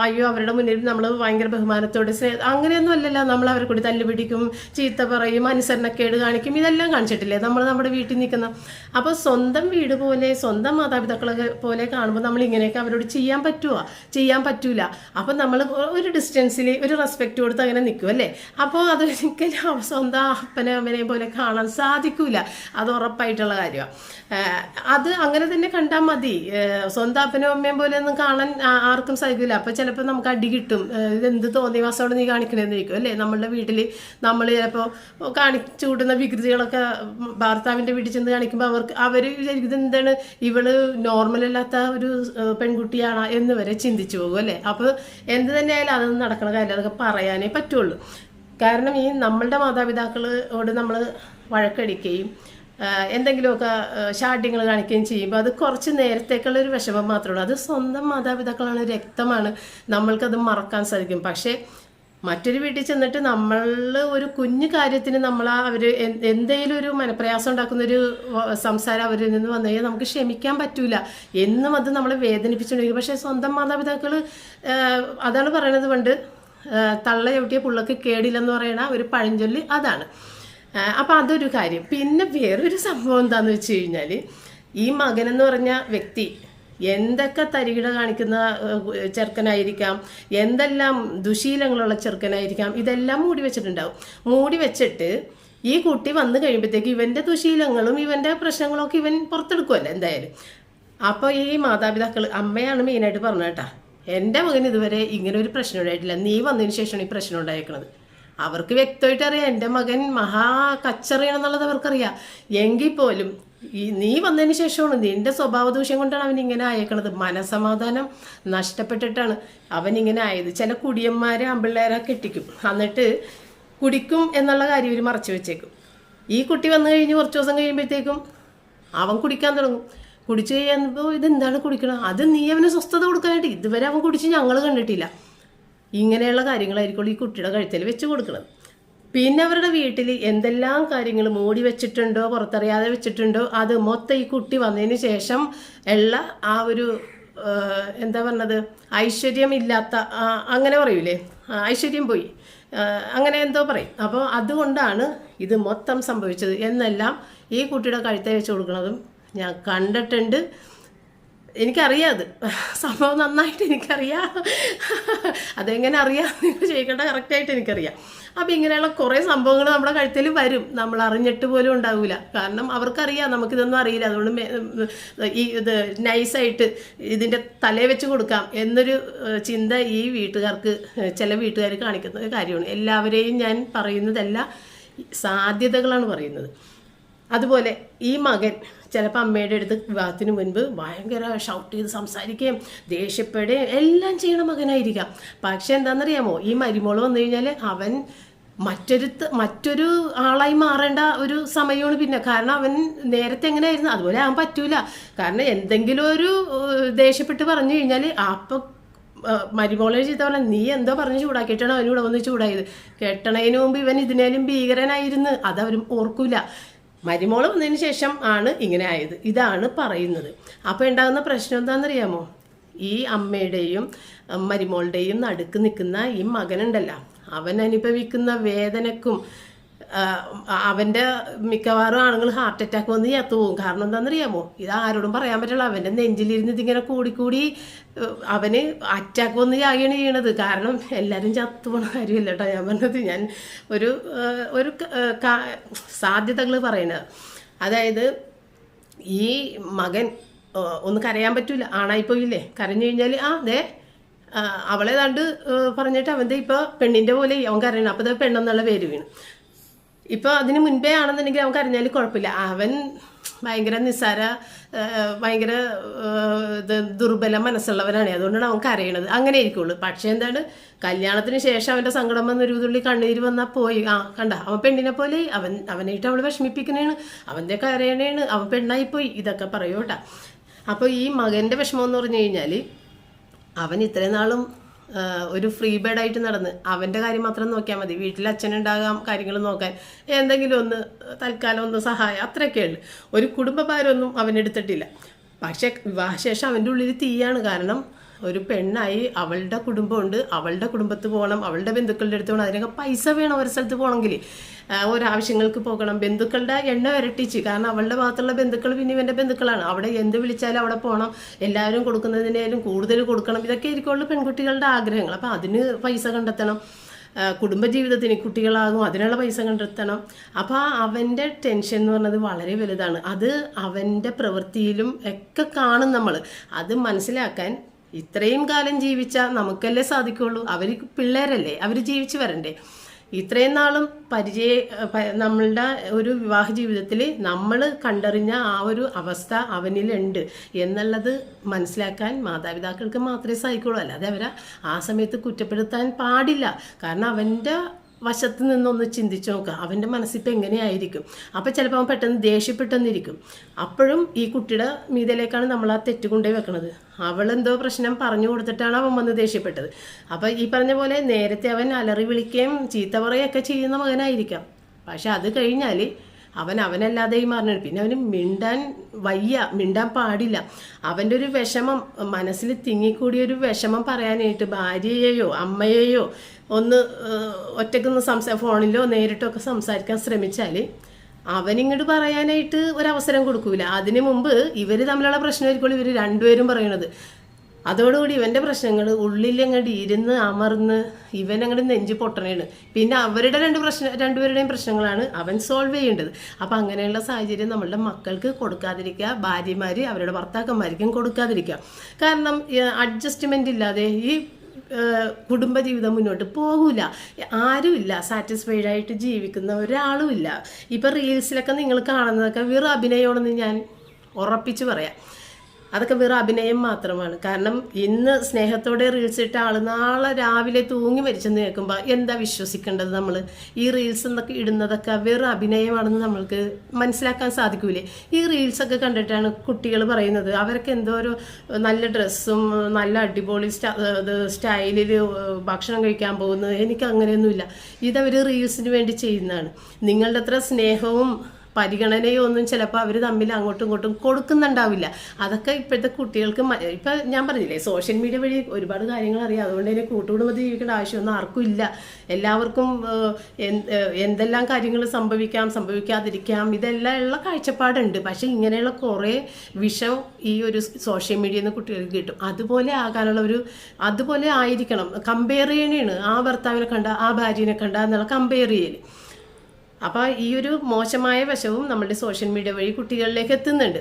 അയ്യോ അവരുടെ മുന്നിൽ നമ്മൾ ഭയങ്കര ബഹുമാനത്തോടെ അങ്ങനെയൊന്നും അല്ലല്ലോ. നമ്മൾ അവരെ കൂടി തല്ലുപിടിക്കും, ചീത്ത പറയും, അനുസരണക്കേട് കാണിക്കും, ഇതെല്ലാം കാണിച്ചിട്ടില്ലേ നമ്മൾ നമ്മുടെ വീട്ടിൽ നിൽക്കുന്ന. അപ്പോൾ സ്വന്തം വീട് പോലെ സ്വന്തം മാതാപിതാക്കളെ പോലെ കാണുമ്പോൾ നമ്മൾ ഇങ്ങനെയൊക്കെ അവരോട് ചെയ്യാൻ പറ്റൂല. അപ്പം നമ്മൾ ഒരു ഡിസ്റ്റൻസിൽ ഒരു റെസ്പെക്റ്റ് കൊടുത്ത് അങ്ങനെ നിൽക്കും അല്ലേ. അപ്പോൾ അത് ഒരിക്കലും സ്വന്തം അപ്പനെ അമ്മനെയും പോലെ കാണാൻ സാധിക്കൂല. അത് ഉറപ്പായിട്ടുള്ള കാര്യമാണ്. അത് അങ്ങനെ തന്നെ കണ്ടാൽ മതി. സ്വന്തം അപ്പനും അമ്മയും പോലെ ഒന്നും കാണാൻ ആർക്കും സാധിക്കില്ല. അപ്പോൾ ചിലപ്പോൾ നമുക്ക് അടി കിട്ടും. ഇതെന്ത് തോന്നിവാസോടെ നീ കാണിക്കണമെന്നിരിക്കും അല്ലേ. നമ്മളുടെ വീട്ടിൽ നമ്മൾ ചിലപ്പോൾ കാണിച്ചു കൂട്ടുന്ന വികൃതികളൊക്കെ ഭർത്താവിൻ്റെ വീട്ടിൽ ചെന്ന് കാണിക്കുമ്പോൾ അവർ വിചാരിക്കുന്നത് എന്താണ് ഇവള് നോർമലല്ലാത്ത ഒരു പെൺകുട്ടിയാണ് എന്ന് വരെ ചിന്തിച്ചു പോകും അല്ലേ. അപ്പോൾ എന്ത് തന്നെയായാലും അതൊന്നും നടക്കണ കാര്യം, അതൊക്കെ പറയാനേ പറ്റുള്ളൂ. കാരണം ഈ നമ്മളുടെ മാതാപിതാക്കളോട് നമ്മൾ വഴക്കടിക്കുകയും എന്തെങ്കിലുമൊക്കെ ഷാഠ്യങ്ങൾ കാണിക്കുകയും ചെയ്യുമ്പോൾ അത് കുറച്ച് നേരത്തേക്കുള്ള ഒരു വിഷമം മാത്രമേ ഉള്ളൂ. അത് സ്വന്തം മാതാപിതാക്കളാണ്, രക്തമാണ്, നമ്മൾക്കത് മറക്കാൻ സാധിക്കും. പക്ഷേ മറ്റൊരു വീട്ടിൽ ചെന്നിട്ട് നമ്മൾ ഒരു കുഞ്ഞു കാര്യത്തിന് അവർ എന്തെങ്കിലും ഒരു മനപ്രയാസം ഉണ്ടാക്കുന്നൊരു സംസാരം അവരിൽ നിന്ന് വന്നു കഴിഞ്ഞാൽ നമുക്ക് ക്ഷമിക്കാൻ പറ്റൂല. എന്നും അത് നമ്മളെ വേദനിപ്പിച്ചുകൊണ്ടിരിക്കും. പക്ഷേ സ്വന്തം മാതാപിതാക്കൾ, അതാണ് പറയണത് പണ്ട് തള്ള ചവിട്ടിയ പുള്ളക്ക് കേടില്ലെന്ന് പറയണ ഒരു പഴഞ്ചൊല്ല് അതാണ്. അപ്പം അതൊരു കാര്യം. പിന്നെ വേറൊരു സംഭവം എന്താണെന്ന് വെച്ച് കഴിഞ്ഞാൽ, ഈ മകനെന്ന് പറഞ്ഞ വ്യക്തി എന്തൊക്കെ തരികിട കാണിക്കുന്ന ചെറുക്കനായിരിക്കാം, എന്തെല്ലാം ദുശീലങ്ങളുള്ള ചെറുക്കനായിരിക്കാം, ഇതെല്ലാം മൂടി വെച്ചിട്ടുണ്ടാവും. മൂടി വെച്ചിട്ട് ഈ കുട്ടി വന്നു കഴിയുമ്പോഴത്തേക്ക് ഇവൻ്റെ ദുശീലങ്ങളും ഇവൻ്റെ പ്രശ്നങ്ങളൊക്കെ ഇവൻ പുറത്തെടുക്കുമല്ലോ എന്തായാലും. അപ്പോൾ ഈ മാതാപിതാക്കൾ, അമ്മയാണ് മെയിനായിട്ട് പറഞ്ഞത് കേട്ടാ, എൻ്റെ മകൻ ഇതുവരെ ഇങ്ങനെ ഒരു പ്രശ്നം ഉണ്ടായിട്ടില്ല, നീ വന്നതിന് ശേഷമാണ് ഈ പ്രശ്നം ഉണ്ടായിരിക്കുന്നത്. അവർക്ക് വ്യക്തമായിട്ട് അറിയാം എൻ്റെ മകൻ മഹാ കച്ചറിയാണെന്നുള്ളത് അവർക്കറിയാം. എങ്കിൽ പോലും നീ വന്നതിന് ശേഷമാണ്, നിന്റെ സ്വഭാവ ദൂഷ്യം കൊണ്ടാണ് അവൻ ഇങ്ങനെ ആയേക്കണത്. മനസമാധാനം നഷ്ടപ്പെട്ടിട്ടാണ് അവൻ ഇങ്ങനെ ആയത്. ചില കുടിയന്മാരെ ആമ്പിള്ളേരെ കെട്ടിക്കും, എന്നിട്ട് കുടിക്കും എന്നുള്ള കാര്യം ഇവർ മറച്ചു വെച്ചേക്കും. ഈ കുട്ടി വന്നു കഴിഞ്ഞ് കുറച്ച് ദിവസം കഴിയുമ്പോഴത്തേക്കും അവൻ കുടിക്കാൻ തുടങ്ങും. കുടിച്ചു കഴിയുമ്പോൾ ഇതെന്താണ് കുടിക്കണം, അത് നീ അവന് സ്വസ്ഥത കൊടുക്കാനായിട്ട്, ഇതുവരെ അവൻ കുടിച്ച് ഞങ്ങൾ കണ്ടിട്ടില്ല. ഇങ്ങനെയുള്ള കാര്യങ്ങളായിരിക്കും ഈ കുട്ടിയുടെ കഴുത്തിൽ വെച്ച് കൊടുക്കുന്നത്. പിന്നെ അവരുടെ വീട്ടിൽ എന്തെല്ലാം കാര്യങ്ങൾ മൂടി വെച്ചിട്ടുണ്ടോ, പുറത്തറിയാതെ വെച്ചിട്ടുണ്ടോ, അത് മൊത്തം ഈ കുട്ടി വന്നതിന് ശേഷം ഉള്ള ആ ഒരു എന്താ പറഞ്ഞത്, ഐശ്വര്യമില്ലാത്ത, അങ്ങനെ പറയൂലേ, ഐശ്വര്യം പോയി, അങ്ങനെ എന്തോ പറയും. അപ്പോൾ അതുകൊണ്ടാണ് ഇത് മൊത്തം സംഭവിച്ചത് എന്നെല്ലാം ഈ കുട്ടിയുടെ കഴുത്തെ വെച്ച് കൊടുക്കുന്നതും ഞാൻ കണ്ടിട്ടുണ്ട്. എനിക്കറിയാം, അത് സംഭവം നന്നായിട്ട് എനിക്കറിയാം. അതെങ്ങനെ അറിയാം നിങ്ങൾ ചോദിക്കേണ്ട, കറക്റ്റായിട്ട് എനിക്കറിയാം. അപ്പം ഇങ്ങനെയുള്ള കുറേ സംഭവങ്ങൾ നമ്മുടെ കഴുത്തിൽ വരും, നമ്മൾ അറിഞ്ഞിട്ട് പോലും ഉണ്ടാവില്ല. കാരണം അവർക്കറിയാം നമുക്കിതൊന്നും അറിയില്ല. അതുകൊണ്ട് ഇത് നൈസായിട്ട് ഇതിൻ്റെ തലയെ വെച്ച് കൊടുക്കാം എന്നൊരു ചിന്ത ഈ വീട്ടുകാർക്ക്, ചില വീട്ടുകാർ കാണിക്കുന്ന കാര്യമാണ്. എല്ലാവരെയും ഞാൻ പറയുന്നതല്ല, സാധ്യതകളാണ് പറയുന്നത്. അതുപോലെ ഈ മകൻ ചിലപ്പോൾ അമ്മയുടെ അടുത്ത് വിവാഹത്തിന് മുൻപ് ഭയങ്കര ഷൗട്ട് ചെയ്ത് സംസാരിക്കുകയും ദേഷ്യപ്പെടുകയും എല്ലാം ചെയ്യണ മകനായിരിക്കാം. പക്ഷെ എന്താണെന്നറിയാമോ, ഈ മരുമോള് വന്നു കഴിഞ്ഞാൽ അവൻ മറ്റൊരു ആളായി മാറേണ്ട ഒരു സമയമാണ് പിന്നെ. കാരണം അവൻ നേരത്തെ എങ്ങനെയായിരുന്നു അതുപോലെ ആവാൻ പറ്റൂല. കാരണം എന്തെങ്കിലും ഒരു ദേഷ്യപ്പെട്ട് പറഞ്ഞു കഴിഞ്ഞാൽ അപ്പം മരുമോളെ ചെയ്ത പോലെ നീ എന്തോ പറഞ്ഞ് ചൂടാക്കിയിട്ടാണ് അവനിവിടെ വന്ന് ചൂടായത്. കെട്ടണതിന് മുമ്പ് ഇവൻ ഇതിനേലും ഭീകരനായിരുന്നു, അതവരും ഓർക്കൂല. മരുമോള് വന്നതിന് ശേഷം ആണ് ഇങ്ങനെ ആയത്, ഇതാണ് പറയുന്നത്. അപ്പോൾ ഉണ്ടാകുന്ന പ്രശ്നം എന്താണെന്നറിയാമോ, ഈ അമ്മയുടെയും മരുമോളുടെയും നടുക്ക് നിൽക്കുന്ന ഈ മകനുണ്ടല്ലോ, അവൻ അനുഭവിക്കുന്ന വേദനക്കും അവൻ്റെ മിക്കവാറും ആണുങ്ങൾ ഹാർട്ട് അറ്റാക്ക് വന്ന് ചത്തുപോകും. കാരണം എന്താണെന്നറിയാമോ, ഇത് ആരോടും പറയാൻ പറ്റില്ല. അവൻ്റെ നെഞ്ചിലിരുന്ന് ഇതിങ്ങനെ കൂടിക്കൂടി അവന് അറ്റാക്ക് വന്ന് ചാകുകയാണ് ചെയ്യണത്. കാരണം എല്ലാവരും ചത്തുപോണ കാര്യമില്ല കേട്ടോ ഞാൻ പറഞ്ഞത്. ഞാൻ ഒരു സാധ്യതകൾ പറയണത്. അതായത് ഈ മകൻ ഒന്ന് കരയാൻ പറ്റൂല, ആണായിപ്പോയില്ലേ, കരഞ്ഞു കഴിഞ്ഞാൽ അവളെ കണ്ട് പറഞ്ഞിട്ട് അവൻ്റെ ഇപ്പോൾ പെണ്ണിൻ്റെ പോലെ അവൻ കരയണം. അപ്പോൾ അത് പെണ്ണെന്നുള്ള പേര് വീണ്. ഇപ്പോൾ അതിന് മുൻപേ ആണെന്നുണ്ടെങ്കിൽ അവൻ കരഞ്ഞാൽ കുഴപ്പമില്ല. അവൻ ഭയങ്കര നിസ്സാര, ഭയങ്കര ദുർബല മനസ്സുള്ളവനാണ്, അതുകൊണ്ടാണ് അവൻ കരയണത്. അങ്ങനെ ആയിരിക്കുള്ളൂ. പക്ഷേ എന്താണ്, കല്യാണത്തിന് ശേഷം അവൻ്റെ സങ്കടം വന്നൊരു തുള്ളി കണ്ണീര് വന്നാൽ പോയി. കണ്ട അവൻ പെണ്ണിനെ പോലെ, അവനായിട്ട് അവൾ വിഷമിപ്പിക്കണേണ്, അവൻ്റെ കരയണേണ്, അവൻ പെണ്ണായിപ്പോയി, ഇതൊക്കെ പറയൂട്ടാ. അപ്പോൾ ഈ മകൻ്റെ വിഷമം എന്ന് പറഞ്ഞു കഴിഞ്ഞാൽ, അവൻ ഇത്രയും നാളും ഒരു ഫ്രീ ബേഡായിട്ട് നടന്ന് അവൻ്റെ കാര്യം മാത്രം നോക്കിയാൽ മതി. വീട്ടിൽ അച്ഛനുണ്ടാകാം കാര്യങ്ങൾ നോക്കാൻ, എന്തെങ്കിലും ഒന്ന് തൽക്കാലം ഒന്ന് സഹായം, അത്രയൊക്കെ ഉള്ളു. ഒരു കുടുംബഭാരമൊന്നും അവനെടുത്തിട്ടില്ല. പക്ഷേ വിവാഹശേഷം അവൻ്റെ ഉള്ളിൽ തീയാണ്. കാരണം ഒരു പെണ്ണായി അവളുടെ കുടുംബമുണ്ട്, അവളുടെ കുടുംബത്ത് പോകണം, അവളുടെ ബന്ധുക്കളുടെ അടുത്ത് പോകണം, അതിനൊക്കെ പൈസ വേണം. ഒരു സ്ഥലത്ത് പോകണമെങ്കിൽ ഒരാവശ്യങ്ങൾക്ക് പോകണം. ബന്ധുക്കളുടെ എണ്ണം ഇരട്ടിച്ച്, കാരണം അവളുടെ ഭാഗത്തുള്ള ബന്ധുക്കൾ പിന്നെ ഇവൻ്റെ ബന്ധുക്കളാണ്. അവിടെ എന്ത് വിളിച്ചാലും അവിടെ പോകണം, എല്ലാവരും കൊടുക്കുന്നതിനേലും കൂടുതൽ കൊടുക്കണം. ഇതൊക്കെ ആയിരിക്കുള്ളൂ പെൺകുട്ടികളുടെ ആഗ്രഹങ്ങൾ. അപ്പോൾ അതിന് പൈസ കണ്ടെത്തണം. കുടുംബജീവിതത്തിന് കുട്ടികളാകും, അതിനുള്ള പൈസ കണ്ടെത്തണം. അപ്പോൾ അവൻ്റെ ടെൻഷൻ എന്ന് പറഞ്ഞത് വളരെ വലുതാണ്. അത് അവൻ്റെ പ്രവൃത്തിയിലും ഒക്കെ കാണും നമ്മൾ. അത് മനസ്സിലാക്കാൻ ഇത്രയും കാലം ജീവിച്ചാൽ നമുക്കല്ലേ സാധിക്കുള്ളൂ. അവർ പിള്ളേരല്ലേ, അവർ ജീവിച്ചു വരണ്ടേ. ഇത്രയും നാളും നമ്മളുടെ ഒരു വിവാഹ ജീവിതത്തിൽ നമ്മൾ കണ്ടറിഞ്ഞ ആ ഒരു അവസ്ഥ അവനിലുണ്ട് എന്നുള്ളത് മനസ്സിലാക്കാൻ മാതാപിതാക്കൾക്ക് മാത്രമേ സാധിക്കുള്ളൂ. അല്ലാതെ അവരെ ആ സമയത്ത് കുറ്റപ്പെടുത്താൻ പാടില്ല. കാരണം അവൻ്റെ വശത്ത് നിന്നൊന്ന് ചിന്തിച്ചു നോക്കുക, അവൻ്റെ മനസ്സിപ്പോൾ എങ്ങനെയായിരിക്കും. അപ്പോൾ ചിലപ്പോൾ അവൻ പെട്ടെന്ന് ദേഷ്യപ്പെട്ടെന്നിരിക്കും. അപ്പോഴും ഈ കുട്ടിയുടെ മീതയിലേക്കാണ് നമ്മൾ ആ തെറ്റ് കൊണ്ടുപോയി വെക്കുന്നത്. അവളെന്തോ പ്രശ്നം പറഞ്ഞു കൊടുത്തിട്ടാണ് അവൻ വന്ന് ദേഷ്യപ്പെട്ടത്. അപ്പോൾ ഈ പറഞ്ഞ പോലെ നേരത്തെ അവൻ അലറി വിളിക്കുകയും ചീത്ത പറയുകയൊക്കെ ചെയ്യുന്ന മകനായിരിക്കാം. പക്ഷെ അത് കഴിഞ്ഞാൽ അവനല്ലാതെയും മാറണം. പിന്നെ അവന് മിണ്ടാൻ പാടില്ല. അവൻ്റെ ഒരു വിഷമം, മനസ്സിൽ തിങ്ങിക്കൂടിയൊരു വിഷമം പറയാനായിട്ട് ഭാര്യയെയോ അമ്മയെയോ ഒന്ന് ഒറ്റയ്ക്കൊന്ന് ഫോണിലോ നേരിട്ടോ ഒക്കെ സംസാരിക്കാൻ ശ്രമിച്ചാൽ അവനിങ്ങോട്ട് പറയാനായിട്ട് ഒരവസരം കൊടുക്കൂല. അതിനു മുമ്പ് ഇവർ തമ്മിലുള്ള പ്രശ്നമായിരിക്കും ഇവർ രണ്ടുപേരും പറയണത്. അതോടുകൂടി ഇവൻ്റെ പ്രശ്നങ്ങൾ ഉള്ളിലങ്ങോട്ട് ഇരുന്ന് അമർന്ന് ഇവനങ്ങോട്ട് നെഞ്ച് പൊട്ടണേണ്. പിന്നെ അവരുടെ രണ്ടുപേരുടെയും പ്രശ്നങ്ങളാണ് അവൻ സോൾവ് ചെയ്യേണ്ടത്. അപ്പം അങ്ങനെയുള്ള സാഹചര്യം നമ്മളുടെ മക്കൾക്ക് കൊടുക്കാതിരിക്കുക, ഭാര്യമാർ അവരുടെ ഭർത്താക്കന്മാർക്കും കൊടുക്കാതിരിക്കുക. കാരണം അഡ്ജസ്റ്റ്മെൻ്റ് ഇല്ലാതെ ഈ കുടുംബജീവിതം മുന്നോട്ട് പോകില്ല. ആരുമില്ല സാറ്റിസ്ഫൈഡ് ആയിട്ട് ജീവിക്കുന്ന ഒരാളുമില്ല. ഇപ്പം റീൽസിലൊക്കെ നിങ്ങൾ കാണുന്നതൊക്കെ വെറും അഭിനയമാണെന്ന് ഞാൻ ഉറപ്പിച്ച് പറയാം. അതൊക്കെ വെറും അഭിനയം മാത്രമാണ്. കാരണം ഇന്ന് സ്നേഹത്തോടെ റീൽസ് ഇട്ട ആൾ നാളെ രാവിലെ തൂങ്ങി മരിച്ചെന്ന് കേൾക്കുമ്പോൾ എന്താ വിശ്വസിക്കേണ്ടത്? നമ്മൾ ഈ റീൽസ് എന്നൊക്കെ ഇടുന്നതൊക്കെ വെറും അഭിനയമാണെന്ന് നമ്മൾക്ക് മനസ്സിലാക്കാൻ സാധിക്കൂലേ? ഈ റീൽസൊക്കെ കണ്ടിട്ടാണ് കുട്ടികൾ പറയുന്നത് അവർക്ക് എന്തോ ഒരു നല്ല ഡ്രസ്സും നല്ല അടിപൊളി സ്റ്റൈലിൽ ഭക്ഷണം കഴിക്കാൻ പോകുന്നത്. എനിക്ക് അങ്ങനെയൊന്നുമില്ല. ഇതവർ റീൽസിന് വേണ്ടി ചെയ്യുന്നതാണ്. നിങ്ങളുടെ അത്ര സ്നേഹവും പരിഗണനയോ ഒന്നും ചിലപ്പോൾ അവർ തമ്മിൽ അങ്ങോട്ടും ഇങ്ങോട്ടും കൊടുക്കുന്നുണ്ടാവില്ല. അതൊക്കെ ഇപ്പോഴത്തെ കുട്ടികൾക്ക് ഇപ്പം ഞാൻ പറഞ്ഞില്ലേ, സോഷ്യൽ മീഡിയ വഴി ഒരുപാട് കാര്യങ്ങൾ അറിയാം. അതുകൊണ്ട് തന്നെ കൂട്ടുകുടുംബത്തിൽ ജീവിക്കേണ്ട ആവശ്യമൊന്നും ആർക്കും ഇല്ല. എല്ലാവർക്കും എന്തെല്ലാം കാര്യങ്ങൾ സംഭവിക്കാതിരിക്കാം, ഇതെല്ലാം ഉള്ള കാഴ്ചപ്പാടുണ്ട്. പക്ഷെ ഇങ്ങനെയുള്ള കുറേ വിഷം ഈ ഒരു സോഷ്യൽ മീഡിയയിൽ നിന്ന് കുട്ടികൾക്ക് കിട്ടും. അതുപോലെ ആകാനുള്ള അതുപോലെ ആയിരിക്കണം. കമ്പയർ ചെയ്യണേണ്. ആ ഭർത്താവിനെ കണ്ട ആ ഭാര്യനെ കണ്ട എന്നുള്ള കമ്പയർ ചെയ്യൽ. അപ്പോൾ ഈ ഒരു മോശമായ വശവും നമ്മുടെ സോഷ്യൽ മീഡിയ വഴി കുട്ടികളിലേക്ക് എത്തുന്നുണ്ട്.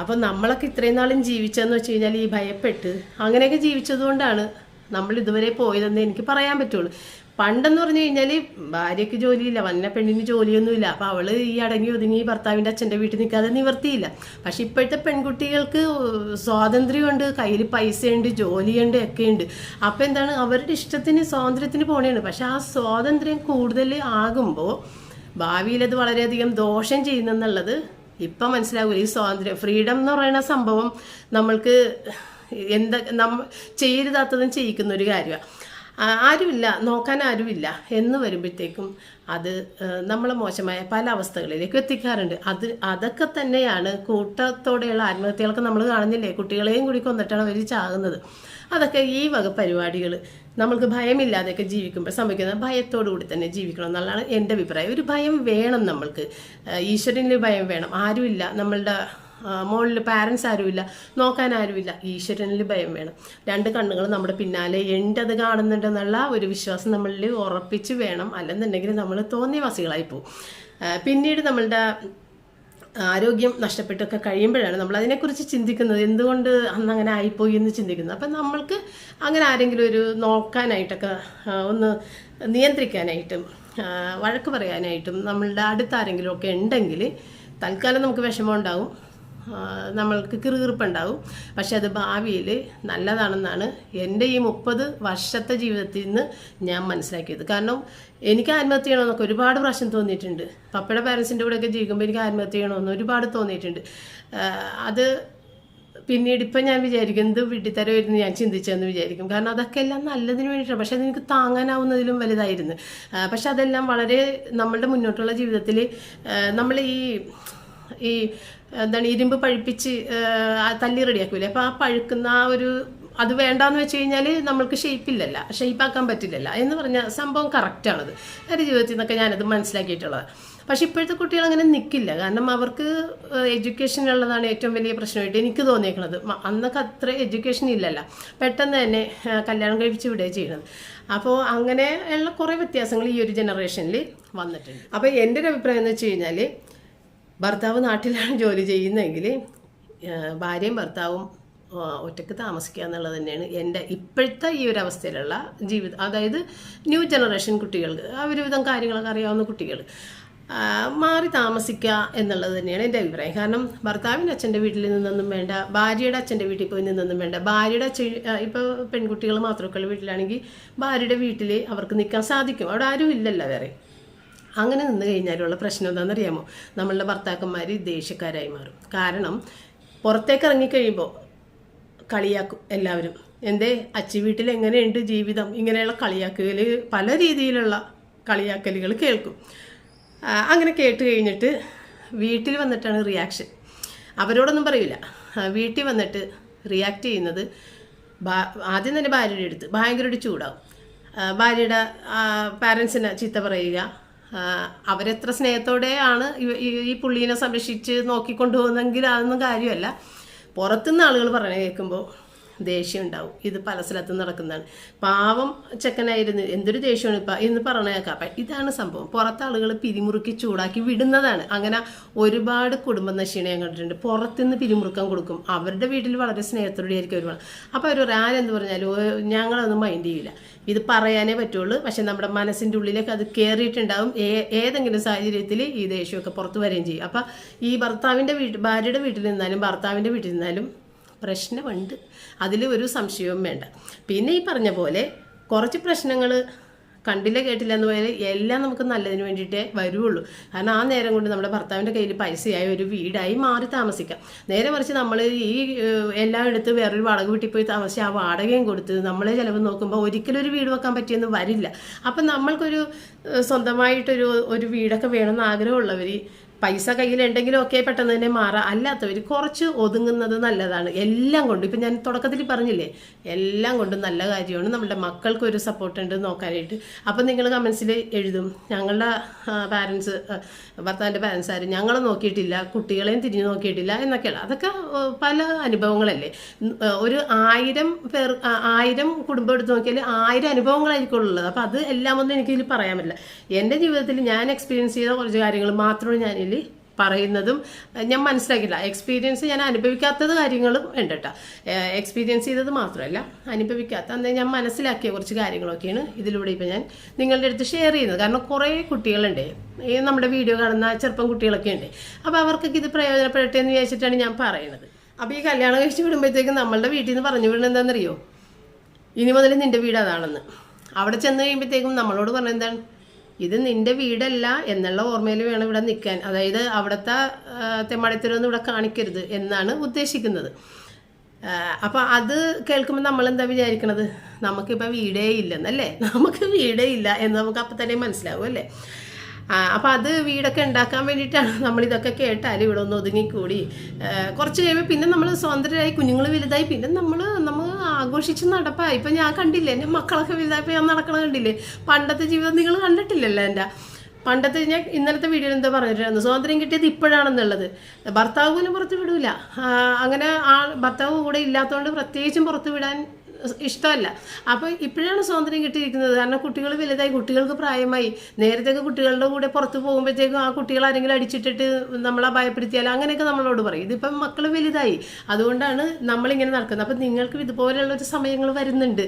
അപ്പോൾ നമ്മളൊക്കെ ഇത്രയും നാളും ജീവിച്ചതെന്ന് വെച്ച് കഴിഞ്ഞാൽ ഈ ഭയപ്പെട്ട് അങ്ങനെയൊക്കെ ജീവിച്ചതുകൊണ്ടാണ് നമ്മൾ ഇതുവരെ പോയതെന്ന് എനിക്ക് പറയാൻ പറ്റുള്ളൂ. പണ്ടെന്ന് പറഞ്ഞു കഴിഞ്ഞാൽ ഭാര്യയ്ക്ക് ജോലിയില്ല, വന്ന പെണ്ണിന് ജോലിയൊന്നുമില്ല. അപ്പോൾ അവൾ ഈ അടങ്ങി ഒതുങ്ങി ഭർത്താവിൻ്റെ അച്ഛൻ്റെ വീട്ടിൽ നിൽക്കാതെ നിവർത്തിയില്ല. പക്ഷെ ഇപ്പോഴത്തെ പെൺകുട്ടികൾക്ക് സ്വാതന്ത്ര്യമുണ്ട്, കയ്യിൽ പൈസയുണ്ട്, ജോലിയുണ്ട്, ഒക്കെ ഉണ്ട്. അപ്പോൾ എന്താണ്, അവരുടെ ഇഷ്ടത്തിന് സ്വാതന്ത്ര്യത്തിന് പോണേണ്. പക്ഷെ ആ സ്വാതന്ത്ര്യം കൂടുതൽ ആകുമ്പോൾ ഭാവിയിൽ അത് വളരെയധികം ദോഷം ചെയ്യുന്നെന്നുള്ളത് ഇപ്പം മനസ്സിലാവില്ല. ഈ സ്വാതന്ത്ര്യം, ഫ്രീഡം എന്ന് പറയുന്ന സംഭവം നമ്മൾക്ക് ചെയ്യരുതാത്തതും ചെയ്യിക്കുന്ന ഒരു കാര്യമാണ്. ആരുമില്ല, നോക്കാൻ ആരുമില്ല എന്ന് വരുമ്പോഴത്തേക്കും അത് നമ്മളെ മോശമായ പല അവസ്ഥകളിലേക്ക് എത്തിക്കാറുണ്ട്. അതൊക്കെ തന്നെയാണ് കൂട്ടത്തോടെയുള്ള ആത്മഹത്യകളൊക്കെ നമ്മൾ കാണുന്നില്ലേ? കുട്ടികളെയും കൂടി കൊന്നിട്ടാണ് അവർ ചാകുന്നത്. അതൊക്കെ ഈ വക പരിപാടികൾ നമ്മൾക്ക് ഭയമില്ലാതെയൊക്കെ ജീവിക്കുമ്പോൾ സംഭവിക്കുന്നത്. ഭയത്തോടു കൂടി തന്നെ ജീവിക്കണം എന്നുള്ളതാണ് എൻ്റെ അഭിപ്രായം. ഒരു ഭയം വേണം നമ്മൾക്ക്, ഈശ്വരനിൽ ഭയം വേണം. ആരുമില്ല, നമ്മളുടെ മുകളിൽ പാരൻസ് ആരുമില്ല, നോക്കാൻ ആരുമില്ല, ഈശ്വരനിൽ ഭയം വേണം. രണ്ട് കണ്ണുകൾ നമ്മുടെ പിന്നാലെ അത് കാണുന്നുണ്ടെന്നുള്ള ഒരു വിശ്വാസം നമ്മളിൽ ഉറപ്പിച്ച് വേണം. അല്ലെന്നുണ്ടെങ്കിൽ നമ്മൾ തോന്നിയവാസികളായി പോകും. പിന്നീട് നമ്മളുടെ ആരോഗ്യം നഷ്ടപ്പെട്ടൊക്കെ കഴിയുമ്പോഴാണ് നമ്മൾ അതിനെക്കുറിച്ച് ചിന്തിക്കുന്നത്, എന്തുകൊണ്ട് അന്ന് അങ്ങനെ ആയിപ്പോയി എന്ന് ചിന്തിക്കുന്നത്. അപ്പം നമ്മൾക്ക് അങ്ങനെ ആരെങ്കിലും ഒരു നോക്കാനായിട്ടൊക്കെ ഒന്ന് നിയന്ത്രിക്കാനായിട്ടും വഴക്ക് പറയാനായിട്ടും നമ്മളുടെ അടുത്ത് ആരെങ്കിലും ഒക്കെ ഉണ്ടെങ്കിൽ തൽക്കാലം നമുക്ക് വിഷമം ഉണ്ടാവും, നമ്മൾക്ക് കിറുകിറുപ്പുണ്ടാവും. പക്ഷെ അത് ഭാവിയിൽ നല്ലതാണെന്നാണ് എൻ്റെ ഈ 30 വർഷത്തെ ജീവിതത്തിൽ നിന്ന് ഞാൻ മനസ്സിലാക്കിയത്. കാരണം എനിക്ക് ആത്മഹത്യ ചെയ്യണമെന്നൊക്കെ ഒരുപാട് പ്രാവശ്യം തോന്നിയിട്ടുണ്ട്. പപ്പയുടെ പാരൻസിൻ്റെ കൂടെയൊക്കെ ജീവിക്കുമ്പോൾ എനിക്ക് ആത്മഹത്യ ചെയ്യണമെന്ന് ഒരുപാട് തോന്നിയിട്ടുണ്ട്. അത് പിന്നീട് ഇപ്പം ഞാൻ വിചാരിക്കും എന്ത് വിട്ടിത്തരമായിരുന്നു ഞാൻ ചിന്തിച്ചതെന്ന് വിചാരിക്കും. കാരണം അതൊക്കെ എല്ലാം നല്ലതിന് വേണ്ടിയിട്ടാണ്. പക്ഷെ അതെനിക്ക് താങ്ങാനാവുന്നതിലും വലുതായിരുന്നു. പക്ഷെ അതെല്ലാം വളരെ നമ്മളുടെ മുന്നോട്ടുള്ള ജീവിതത്തിൽ നമ്മൾ ഈ എന്താണ് ഇരുമ്പ് പഴുപ്പിച്ച് തല്ലി റെഡിയാക്കൂലേ, അപ്പോൾ ആ പഴുക്കുന്ന അത് വേണ്ടാന്ന് വെച്ച് കഴിഞ്ഞാൽ നമ്മൾക്ക് ഷെയ്പ്പാക്കാൻ പറ്റില്ലല്ലോ എന്ന് പറഞ്ഞ സംഭവം കറക്റ്റാണത്. എൻ്റെ ജീവിതത്തിൽ നിന്നൊക്കെ ഞാനത് മനസ്സിലാക്കിയിട്ടുള്ളത്. പക്ഷെ ഇപ്പോഴത്തെ കുട്ടികൾ അങ്ങനെ നിൽക്കില്ല. കാരണം അവർക്ക് എഡ്യൂക്കേഷൻ ഉള്ളതാണ് ഏറ്റവും വലിയ പ്രശ്നമായിട്ട് എനിക്ക് തോന്നിയേക്കുന്നത്. അന്നൊക്കെ അത്ര എഡ്യൂക്കേഷൻ ഇല്ലല്ലോ, പെട്ടെന്ന് തന്നെ കല്യാണം കഴിപ്പിച്ച് വിടുകയാണ് ചെയ്യുന്നത്. അപ്പോൾ അങ്ങനെയുള്ള കുറേ വ്യത്യാസങ്ങൾ ഈ ഒരു ജനറേഷനിൽ വന്നിട്ടുണ്ട്. അപ്പോൾ എൻ്റെ ഒരു അഭിപ്രായം എന്ന് വെച്ച് കഴിഞ്ഞാൽ, ഭർത്താവ് നാട്ടിലാണ് ജോലി ചെയ്യുന്നതെങ്കിൽ ഭാര്യയും ഭർത്താവും ഒറ്റയ്ക്ക് താമസിക്കുക എന്നുള്ളത് തന്നെയാണ് എൻ്റെ ഇപ്പോഴത്തെ ഈ ഒരു അവസ്ഥയിലുള്ള ജീവിതം. അതായത് ന്യൂ ജനറേഷൻ കുട്ടികൾക്ക് ഒരുവിധം കാര്യങ്ങളൊക്കെ അറിയാവുന്ന കുട്ടികൾ മാറി താമസിക്കുക എന്നുള്ളത് തന്നെയാണ് എൻ്റെ അഭിപ്രായം. കാരണം ഭർത്താവിൻ്റെ അച്ഛൻ്റെ വീട്ടിൽ നിന്നൊന്നും വേണ്ട, ഭാര്യയുടെ അച്ഛൻ്റെ വീട്ടിൽ പോയി നിന്നൊന്നും വേണ്ട. ഭാര്യയുടെ ഇപ്പോൾ പെൺകുട്ടികൾ മാത്രമൊക്കെയുള്ള വീട്ടിലാണെങ്കിൽ ഭാര്യയുടെ വീട്ടിൽ അവർക്ക് നിൽക്കാൻ സാധിക്കും, അവിടെ ആരും ഇല്ലല്ലോ വേറെ. അങ്ങനെ നിന്ന് കഴിഞ്ഞാലുള്ള പ്രശ്നം എന്താണെന്നറിയാമോ? നമ്മളുടെ ഭർത്താക്കന്മാർ ദേഷ്യക്കാരായി മാറും. കാരണം പുറത്തേക്ക് ഇറങ്ങിക്കഴിയുമ്പോൾ കളിയാക്കും എല്ലാവരും. എന്തേ അച്ചി വീട്ടിൽ എങ്ങനെയുണ്ട് ജീവിതം, ഇങ്ങനെയുള്ള കളിയാക്കൽ, പല രീതിയിലുള്ള കളിയാക്കലുകൾ കേൾക്കും. അങ്ങനെ കേട്ട് കഴിഞ്ഞിട്ട് വീട്ടിൽ വന്നിട്ടാണ് റിയാക്ഷൻ. അവരോടൊന്നും പറയില്ല, വീട്ടിൽ വന്നിട്ട് റിയാക്ട് ചെയ്യുന്നത് ആദ്യം തന്നെ ഭാര്യയുടെ അടുത്ത് ഭയങ്കരമായിട്ട് ചൂടാവും. ഭാര്യയുടെ പാരൻസിനെ ചീത്ത പറയുക. അവരെത്ര സ്നേഹത്തോടെയാണ് ഈ പുള്ളീനെ സംരക്ഷിച്ച് നോക്കിക്കൊണ്ടുപോകുന്നെങ്കിൽ അതൊന്നും കാര്യമല്ല. പുറത്തുനിന്ന് ആളുകൾ പറയണ കേൾക്കുമ്പോൾ ദേഷ്യം ഉണ്ടാവും. ഇത് പല സ്ഥലത്തും നടക്കുന്നതാണ്. പാവം ചെക്കനായിരുന്നു, എന്തൊരു ദേഷ്യമാണ് ഇപ്പം എന്ന് പറഞ്ഞേക്കാം. അപ്പം ഇതാണ് സംഭവം. പുറത്തെ ആളുകൾ പിരിമുറുക്കി ചൂടാക്കി വിടുന്നതാണ്. അങ്ങനെ ഒരുപാട് കുടുംബ നശീനെ ഞാൻ കണ്ടിട്ടുണ്ട്. പുറത്തുനിന്ന് പിരിമുറുക്കം കൊടുക്കും, അവരുടെ വീട്ടിൽ വളരെ സ്നേഹത്തോടെ ആയിരിക്കും ഒരുപാട്. അപ്പോൾ അവർ ആരെന്ത് പറഞ്ഞാലും ഞങ്ങളതൊന്നും മൈൻഡ് ചെയ്യില്ല. ഇത് പറയാനേ പറ്റുള്ളൂ. പക്ഷെ നമ്മുടെ മനസ്സിൻ്റെ ഉള്ളിലേക്ക് അത് കയറിയിട്ടുണ്ടാവും. ഏതെങ്കിലും സാഹചര്യത്തിൽ ഈ ദേഷ്യമൊക്കെ പുറത്ത് വരികയും ചെയ്യും. അപ്പം ഈ ഭാര്യയുടെ വീട്ടിൽ നിന്നാലും ഭർത്താവിൻ്റെ വീട്ടിൽ നിന്നാലും പ്രശ്നമുണ്ട്, അതിൽ ഒരു സംശയവും വേണ്ട. പിന്നെ ഈ പറഞ്ഞ പോലെ കുറച്ച് പ്രശ്നങ്ങൾ കണ്ടില്ല കേട്ടില്ല എന്ന് പറഞ്ഞാൽ എല്ലാം നമുക്ക് നല്ലതിന് വേണ്ടിയിട്ടേ വരുള്ളൂ. കാരണം ആ നേരം കൊണ്ട് നമ്മുടെ ഭർത്താവിൻ്റെ കയ്യിൽ പൈസയായി ഒരു വീടായി മാറി താമസിക്കാം. നേരെ മറിച്ച് നമ്മൾ ഈ എല്ലാം എടുത്ത് വേറൊരു വാടക വീട്ടിൽ പോയി താമസിച്ച് ആ വാടകയും കൊടുത്ത് നമ്മളെ ചിലവ് നോക്കുമ്പോൾ ഒരിക്കലും ഒരു വീട് വെക്കാൻ പറ്റിയെന്ന് വരില്ല. അപ്പം നമ്മൾക്കൊരു സ്വന്തമായിട്ടൊരു വീടൊക്കെ വേണമെന്ന് ആഗ്രഹമുള്ളവർ പൈസ കയ്യിലുണ്ടെങ്കിലും ഒക്കെ പെട്ടെന്ന് തന്നെ മാറാം. അല്ലാത്തവർ കുറച്ച് ഒതുങ്ങുന്നത് നല്ലതാണ്. എല്ലാം കൊണ്ടും ഇപ്പം ഞാൻ തുടക്കത്തിൽ പറഞ്ഞില്ലേ, എല്ലാം കൊണ്ടും നല്ല കാര്യമാണ്. നമ്മുടെ മക്കൾക്ക് ഒരു സപ്പോർട്ട് ഉണ്ട് നോക്കാനായിട്ട്. അപ്പം നിങ്ങൾ കമൻസിൽ എഴുതും, ഞങ്ങളുടെ പാരൻസ്, ഭർത്താവിൻ്റെ പാരൻസ് ആരും ഞങ്ങളെ നോക്കിയിട്ടില്ല, കുട്ടികളെയും തിരിഞ്ഞു നോക്കിയിട്ടില്ല എന്നൊക്കെയുള്ള. അതൊക്കെ പല അനുഭവങ്ങളല്ലേ. ഒരു 1000 കുടുംബം എടുത്ത് നോക്കിയാൽ 1000 അനുഭവങ്ങളായിരിക്കും ഉള്ളത്. അപ്പം അത് എല്ലാം ഒന്നും എനിക്കിതിൽ പറയാൻ പറ്റില്ല. എൻ്റെ ജീവിതത്തിൽ ഞാൻ എക്സ്പീരിയൻസ് ചെയ്ത കുറച്ച് കാര്യങ്ങൾ മാത്രമേ ഞാനിൽ പറയുന്നതും ഞാൻ മനസ്സിലാക്കില്ല. എക്സ്പീരിയൻസ് ഞാൻ അനുഭവിക്കാത്തത് കാര്യങ്ങളും ഉണ്ട് കേട്ടോ. എക്സ്പീരിയൻസ് ചെയ്തത് മാത്രമല്ല, അനുഭവിക്കാത്ത അന്ന് ഞാൻ മനസ്സിലാക്കിയ കുറച്ച് കാര്യങ്ങളൊക്കെയാണ് ഇതിലൂടെ ഇപ്പം ഞാൻ നിങ്ങളുടെ അടുത്ത് ഷെയർ ചെയ്യുന്നത്. കാരണം കുറേ കുട്ടികളുണ്ട്, നമ്മുടെ വീഡിയോ കാണുന്ന ചെറുപ്പം കുട്ടികളൊക്കെ ഉണ്ട്. അപ്പോൾ അവർക്കൊക്കെ ഇത് പ്രയോജനപ്പെടട്ടെ എന്ന് വിചാരിച്ചിട്ടാണ് ഞാൻ പറയുന്നത്. അപ്പോൾ ഈ കല്യാണം കഴിച്ച് വിടുമ്പോഴത്തേക്കും നമ്മളുടെ വീട്ടിൽ നിന്ന് പറഞ്ഞു വിടുന്നത് എന്താണെന്നറിയോ? ഇനി മുതൽ നിൻ്റെ വീട് അതാണെന്ന്. അവിടെ ചെന്ന് കഴിയുമ്പോഴത്തേക്കും നമ്മളോട് പറഞ്ഞത് എന്താണ്? ഇത് നിന്റെ വീടല്ല എന്നുള്ള ഓർമ്മയിൽ വേണം ഇവിടെ നിൽക്കാൻ. അതായത് അവിടുത്തെ തെമ്മാടിത്തരൊന്നും ഇവിടെ കാണിക്കരുത് എന്നാണ് ഉദ്ദേശിക്കുന്നത്. അപ്പം അത് കേൾക്കുമ്പോൾ നമ്മളെന്താ വിചാരിക്കണത്? നമുക്കിപ്പോൾ വീടേ ഇല്ലെന്നല്ലേ? നമുക്ക് വീടേ ഇല്ല എന്ന് നമുക്ക് അപ്പം തന്നെ മനസ്സിലാവും അല്ലേ? അപ്പം അത് വീടൊക്കെ ഉണ്ടാക്കാൻ വേണ്ടിയിട്ടാണ് നമ്മളിതൊക്കെ കേട്ടാൽ ഇവിടെ ഒന്ന് ഒതുങ്ങിക്കൂടി കുറച്ച് കഴിയുമ്പോൾ പിന്നെ നമ്മൾ സ്വതന്ത്രരായി, കുഞ്ഞുങ്ങൾ വലുതായി, പിന്നെ നമ്മൾ ആഘോഷിച്ച് നടപ്പായി. ഇപ്പം ഞാൻ കണ്ടില്ലേ, എൻ്റെ മക്കളൊക്കെ വലുതായപ്പോൾ ഞാൻ നടക്കണ കണ്ടില്ലേ? പണ്ടത്തെ ജീവിതം നിങ്ങൾ കണ്ടിട്ടില്ലല്ലോ. എൻ്റെ പണ്ടത്തെ ഞാൻ ഇന്നലത്തെ വീഡിയോയിൽ എന്താ പറഞ്ഞിട്ടുണ്ടായിരുന്നു, സ്വാതന്ത്ര്യം കിട്ടിയത് ഇപ്പോഴാണെന്നുള്ളത്. ഭർത്താവ് പോലും പുറത്ത് വിടൂല. അങ്ങനെ ഭർത്താവ് കൂടെ ഇല്ലാത്തതുകൊണ്ട് പ്രത്യേകിച്ചും പുറത്ത് വിടാൻ ഇഷ്ടമല്ല. അപ്പോൾ ഇപ്പോഴാണ് സ്വാതന്ത്ര്യം കിട്ടിയിരിക്കുന്നത്. കാരണം കുട്ടികൾ വലുതായി, കുട്ടികൾക്ക് പ്രായമായി. നേരത്തെയൊക്കെ കുട്ടികളുടെ കൂടെ പുറത്ത് പോകുമ്പോഴത്തേക്കും ആ കുട്ടികൾ ആരെങ്കിലും അടിച്ചിട്ടിട്ട് നമ്മളെ ഭയപ്പെടുത്തിയാൽ അങ്ങനെയൊക്കെ നമ്മളോട് പറയും. ഇതിപ്പം മക്കൾ വലുതായി, അതുകൊണ്ടാണ് നമ്മളിങ്ങനെ നടക്കുന്നത്. അപ്പം നിങ്ങൾക്കും ഇതുപോലെയുള്ളൊരു സമയങ്ങൾ വരുന്നുണ്ട്.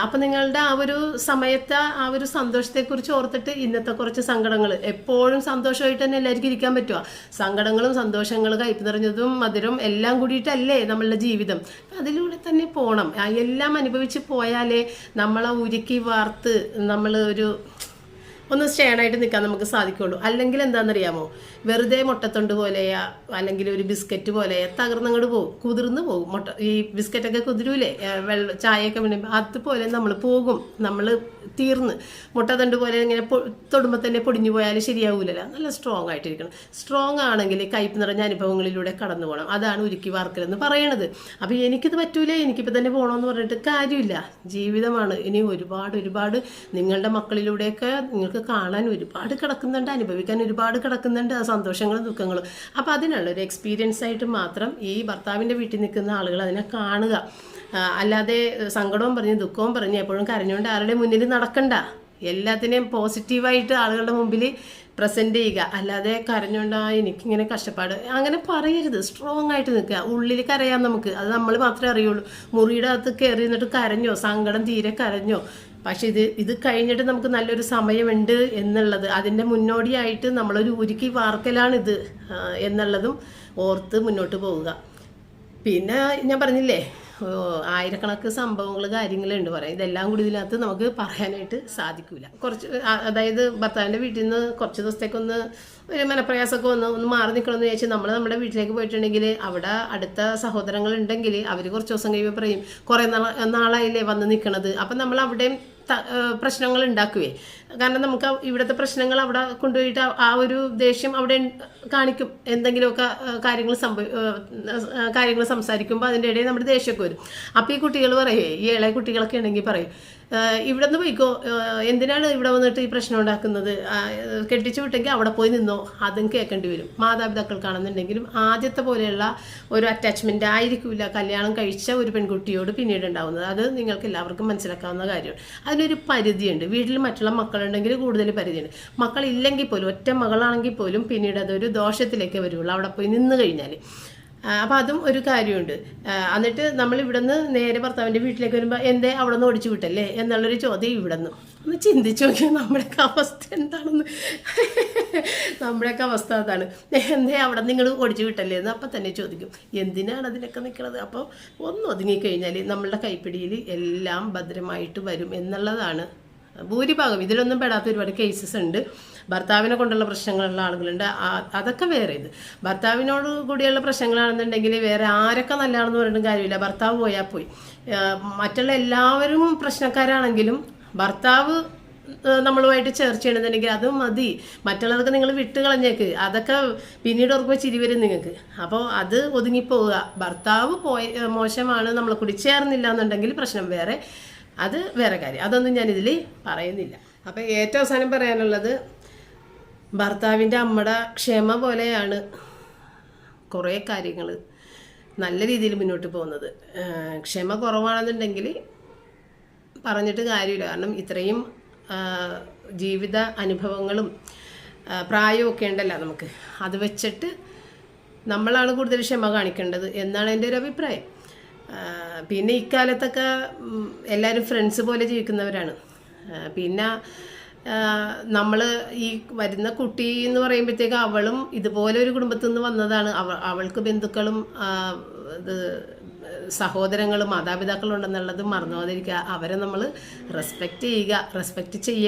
അപ്പം നിങ്ങളുടെ ആ ഒരു സമയത്തെ ആ ഒരു സന്തോഷത്തെക്കുറിച്ച് ഓർത്തിട്ട് ഇന്നത്തെ കുറച്ച് സങ്കടങ്ങൾ, എപ്പോഴും സന്തോഷമായിട്ട് തന്നെ എല്ലാവർക്കും ഇരിക്കാൻ പറ്റുമോ? സങ്കടങ്ങളും സന്തോഷങ്ങളും, കയ്പ് നിറഞ്ഞതും മധുരം എല്ലാം കൂടിയിട്ടല്ലേ നമ്മളുടെ ജീവിതം. അതിലൂടെ തന്നെ പോകണം. എല്ലാം അനുഭവിച്ച് പോയാലേ നമ്മളെ ഉരുക്കി വാർത്ത് നമ്മൾ ഒന്ന് സ്റ്റേണായിട്ട് നിൽക്കാൻ നമുക്ക് സാധിക്കുള്ളൂ. അല്ലെങ്കിൽ എന്താണെന്നറിയാമോ? വെറുതെ മുട്ടത്തൊണ്ട് പോലെയാ അല്ലെങ്കിൽ ഒരു ബിസ്ക്കറ്റ് പോലെ തകർന്നങ്ങോട്ട് പോകും, കുതിർന്ന് പോകും. ഈ ബിസ്ക്കറ്റൊക്കെ കുതിരൂലേ, ചായയൊക്കെ വേണമെങ്കിൽ അതുപോലെ നമ്മൾ പോകും. നമ്മൾ തീർന്ന് മുട്ടത്തൊണ്ട് പോലെ ഇങ്ങനെ തൊടുമ്പോൾ തന്നെ പൊടിഞ്ഞു പോയാൽ ശരിയാവൂലല്ലോ. നല്ല സ്ട്രോങ് ആയിട്ടിരിക്കണം. സ്ട്രോങ് ആണെങ്കിൽ കയ്പ് നിറഞ്ഞ അനുഭവങ്ങളിലൂടെ കടന്നു പോകണം. അതാണ് ഉരുക്കി വാർക്കലെന്ന് പറയണത്. അപ്പോൾ എനിക്കിത് പറ്റൂലേ, എനിക്കിപ്പോൾ തന്നെ പോകണമെന്ന് പറഞ്ഞിട്ട് കാര്യമില്ല. ജീവിതമാണ്. ഇനി ഒരുപാട് നിങ്ങളുടെ മക്കളിലൂടെയൊക്കെ നിങ്ങൾക്ക് കാണാൻ ഒരുപാട് കിടക്കുന്നുണ്ട്, അനുഭവിക്കാൻ ഒരുപാട് കിടക്കുന്നുണ്ട്, ആ സന്തോഷങ്ങളും ദുഃഖങ്ങളും. അപ്പോൾ അതിനുള്ളൊരു എക്സ്പീരിയൻസ് ആയിട്ട് മാത്രം ഈ ഭർത്താവിൻ്റെ വീട്ടിൽ നിൽക്കുന്ന ആളുകൾ അതിനെ കാണുക. അല്ലാതെ സങ്കടവും പറഞ്ഞ് ദുഃഖവും പറഞ്ഞ് എപ്പോഴും കരഞ്ഞുകൊണ്ട് ആരുടെ മുന്നിൽ നടക്കണ്ട. എല്ലാത്തിനെയും പോസിറ്റീവായിട്ട് ആളുകളുടെ മുമ്പിൽ പ്രസൻറ്റ് ചെയ്യുക. അല്ലാതെ കരഞ്ഞുകൊണ്ട് എനിക്കിങ്ങനെ കഷ്ടപ്പാട് അങ്ങനെ പറയരുത്. സ്ട്രോങ് ആയിട്ട് നിൽക്കുക. ഉള്ളിൽ കരയാം നമുക്ക്, അത് നമ്മൾ മാത്രമേ അറിയുള്ളൂ. മുറിയുടെ അകത്ത് കയറി നിന്നിട്ട് കരഞ്ഞോ, സങ്കടം തീരെ കരഞ്ഞോ, പക്ഷെ ഇത് കഴിഞ്ഞിട്ട് നമുക്ക് നല്ലൊരു സമയമുണ്ട് എന്നുള്ളത്, അതിൻ്റെ മുന്നോടിയായിട്ട് നമ്മളൊരു ഉരുക്കി വാർക്കലാണിത് എന്നുള്ളതും ഓർത്ത് മുന്നോട്ട് പോവുക. പിന്നെ ഞാൻ പറഞ്ഞില്ലേ, ആയിരക്കണക്ക് സംഭവങ്ങൾ കാര്യങ്ങളുണ്ട് പറയാം. ഇതെല്ലാം കൂടി ഇതിനകത്ത് നമുക്ക് പറയാനായിട്ട് സാധിക്കില്ല. കുറച്ച് അതായത് ഭർത്താവിൻ്റെ വീട്ടിൽ നിന്ന് കുറച്ച് ദിവസത്തേക്കൊന്ന് ഒരു മനപ്രയാസമൊക്കെ ഒന്ന് മാറി നിൽക്കണമെന്ന് ചോദിച്ചാൽ നമ്മൾ നമ്മുടെ വീട്ടിലേക്ക് പോയിട്ടുണ്ടെങ്കിൽ അവിടെ അടുത്ത സഹോദരങ്ങൾ ഉണ്ടെങ്കിൽ അവർ കുറച്ച് ദിവസം കഴിയുമ്പോൾ പറയും, കുറേ നാളായില്ലേ വന്ന് നിൽക്കണത്. അപ്പം നമ്മൾ അവിടെയും പ്രശ്നങ്ങൾ ഉണ്ടാക്കുവേ. കാരണം നമുക്ക് ഇവിടുത്തെ പ്രശ്നങ്ങൾ അവിടെ കൊണ്ടുപോയിട്ട് ആ ഒരു ദേഷ്യം അവിടെ കാണിക്കും. എന്തെങ്കിലുമൊക്കെ കാര്യങ്ങൾ സംസാരിക്കുമ്പോൾ അതിൻ്റെ ഇടയിൽ നമ്മുടെ ദേഷ്യമൊക്കെ വരും. അപ്പോൾ ഈ കുട്ടികൾ പറയേ, ഈ ഇളയ കുട്ടികളൊക്കെ ഉണ്ടെങ്കിൽ പറയും, ഇവിടെ നിന്ന് പോയിക്കോ, എന്തിനാണ് ഇവിടെ വന്നിട്ട് ഈ പ്രശ്നം ഉണ്ടാക്കുന്നത്, കെട്ടിച്ചു വിട്ടെങ്കിൽ അവിടെ പോയി നിന്നോ. അതും കേൾക്കേണ്ടി വരും. മാതാപിതാക്കൾക്കാണെന്നുണ്ടെങ്കിലും ആദ്യത്തെ പോലെയുള്ള ഒരു അറ്റാച്ച്മെൻ്റ് ആയിരിക്കില്ല കല്യാണം കഴിച്ച ഒരു പെൺകുട്ടിയോട് പിന്നീട് ഉണ്ടാകുന്നത്. അത് നിങ്ങൾക്ക് എല്ലാവർക്കും മനസ്സിലാക്കാവുന്ന കാര്യമാണ്. അതിനൊരു പരിധിയുണ്ട്. വീട്ടിൽ മറ്റുള്ള മക്കളുണ്ടെങ്കിൽ കൂടുതൽ പരിധിയുണ്ട്. മക്കളില്ലെങ്കിൽ പോലും, ഒറ്റ മകളാണെങ്കിൽ പോലും പിന്നീട് അതൊരു ദോഷത്തിലേക്ക് വരുള്ളൂ അവിടെ പോയി നിന്ന് കഴിഞ്ഞാൽ. അപ്പം അതും ഒരു കാര്യമുണ്ട്. എന്നിട്ട് നമ്മൾ ഇവിടെ നിന്ന് നേരെ ഭർത്താവിൻ്റെ വീട്ടിലേക്ക് വരുമ്പോൾ എന്തേ അവിടെ നിന്ന് ഓടിച്ചു വിട്ടല്ലേ എന്നുള്ളൊരു ചോദ്യം ഇവിടെ നിന്ന് ഒന്ന് ചിന്തിച്ചു നോക്കിയാൽ നമ്മുടെയൊക്കെ അവസ്ഥ എന്താണെന്ന്. നമ്മുടെയൊക്കെ അവസ്ഥ അതാണ്. എന്തേ അവിടെ നിങ്ങൾ ഓടിച്ചു വിട്ടല്ലേ എന്ന് അപ്പം തന്നെ ചോദിക്കും. എന്തിനാണ് അതിനൊക്കെ നിൽക്കുന്നത്? അപ്പോൾ ഒന്ന് ഒതുങ്ങിക്കഴിഞ്ഞാൽ നമ്മളുടെ കൈപ്പിടിയിൽ എല്ലാം ഭദ്രമായിട്ട് വരും എന്നുള്ളതാണ് ഭൂരിഭാഗം. ഇതിലൊന്നും പെടാത്ത ഒരുപാട് കേസസ് ഉണ്ട്. ഭർത്താവിനെ കൊണ്ടുള്ള പ്രശ്നങ്ങളുള്ള ആളുകളുണ്ട്. അതൊക്കെ വേറെ. ഇത് ഭർത്താവിനോട് കൂടിയുള്ള പ്രശ്നങ്ങളാണെന്നുണ്ടെങ്കിൽ വേറെ ആരൊക്കെ നല്ലതാണെന്ന് പറഞ്ഞിട്ടും കാര്യമില്ല. ഭർത്താവ് പോയാൽ പോയി. മറ്റുള്ള എല്ലാവരും പ്രശ്നക്കാരാണെങ്കിലും ഭർത്താവ് നമ്മളുമായിട്ട് ചേർച്ച ചെയ്യണമെന്നുണ്ടെങ്കിൽ അത് മതി. മറ്റുള്ളതൊക്കെ നിങ്ങൾ വിട്ട് കളഞ്ഞേക്ക്. അതൊക്കെ പിന്നീട് ഓർക്കുമ്പോൾ ചിരി വരും നിങ്ങൾക്ക്. അപ്പോൾ അത് ഒതുങ്ങിപ്പോവുക. ഭർത്താവ് മോശമാണ്, നമ്മളെ കൂടി ചേർന്നില്ല എന്നുണ്ടെങ്കിൽ പ്രശ്നം വേറെ, അത് വേറെ കാര്യം. അതൊന്നും ഞാനിതിൽ പറയുന്നില്ല. അപ്പം ഏറ്റവും അവസാനം പറയാനുള്ളത്, ഭർത്താവിൻ്റെ അമ്മയുടെ ക്ഷമ പോലെയാണ് കുറേ കാര്യങ്ങൾ നല്ല രീതിയിൽ മുന്നോട്ട് പോകുന്നത്. ക്ഷമ കുറവാണെന്നുണ്ടെങ്കിൽ പറഞ്ഞിട്ട് കാര്യമില്ല. കാരണം ഇത്രയും ജീവിത അനുഭവങ്ങളും പ്രായമൊക്കെ ഉണ്ടല്ലോ നമുക്ക്. അത് വെച്ചിട്ട് നമ്മളാണ് കൂടുതൽ ക്ഷമ കാണിക്കേണ്ടത് എന്നാണ് എൻ്റെ ഒരു അഭിപ്രായം. പിന്നെ ഇക്കാലത്തൊക്കെ എല്ലാവരും ഫ്രണ്ട്സ് പോലെ ജീവിക്കുന്നവരാണ്. പിന്നെ നമ്മൾ ഈ വരുന്ന കുട്ടി എന്ന് പറയുമ്പോഴത്തേക്ക് അവളും ഇതുപോലെ ഒരു കുടുംബത്തിൽ നിന്ന് വന്നതാണ്. അവൾക്ക് ബന്ധുക്കളും സഹോദരങ്ങളും മാതാപിതാക്കളും ഉണ്ടെന്നുള്ളത് മറന്നു പോകാതിരിക്കുക. അവരെ നമ്മൾ റെസ്പെക്റ്റ് ചെയ്യുക. റെസ്പെക്റ്റ്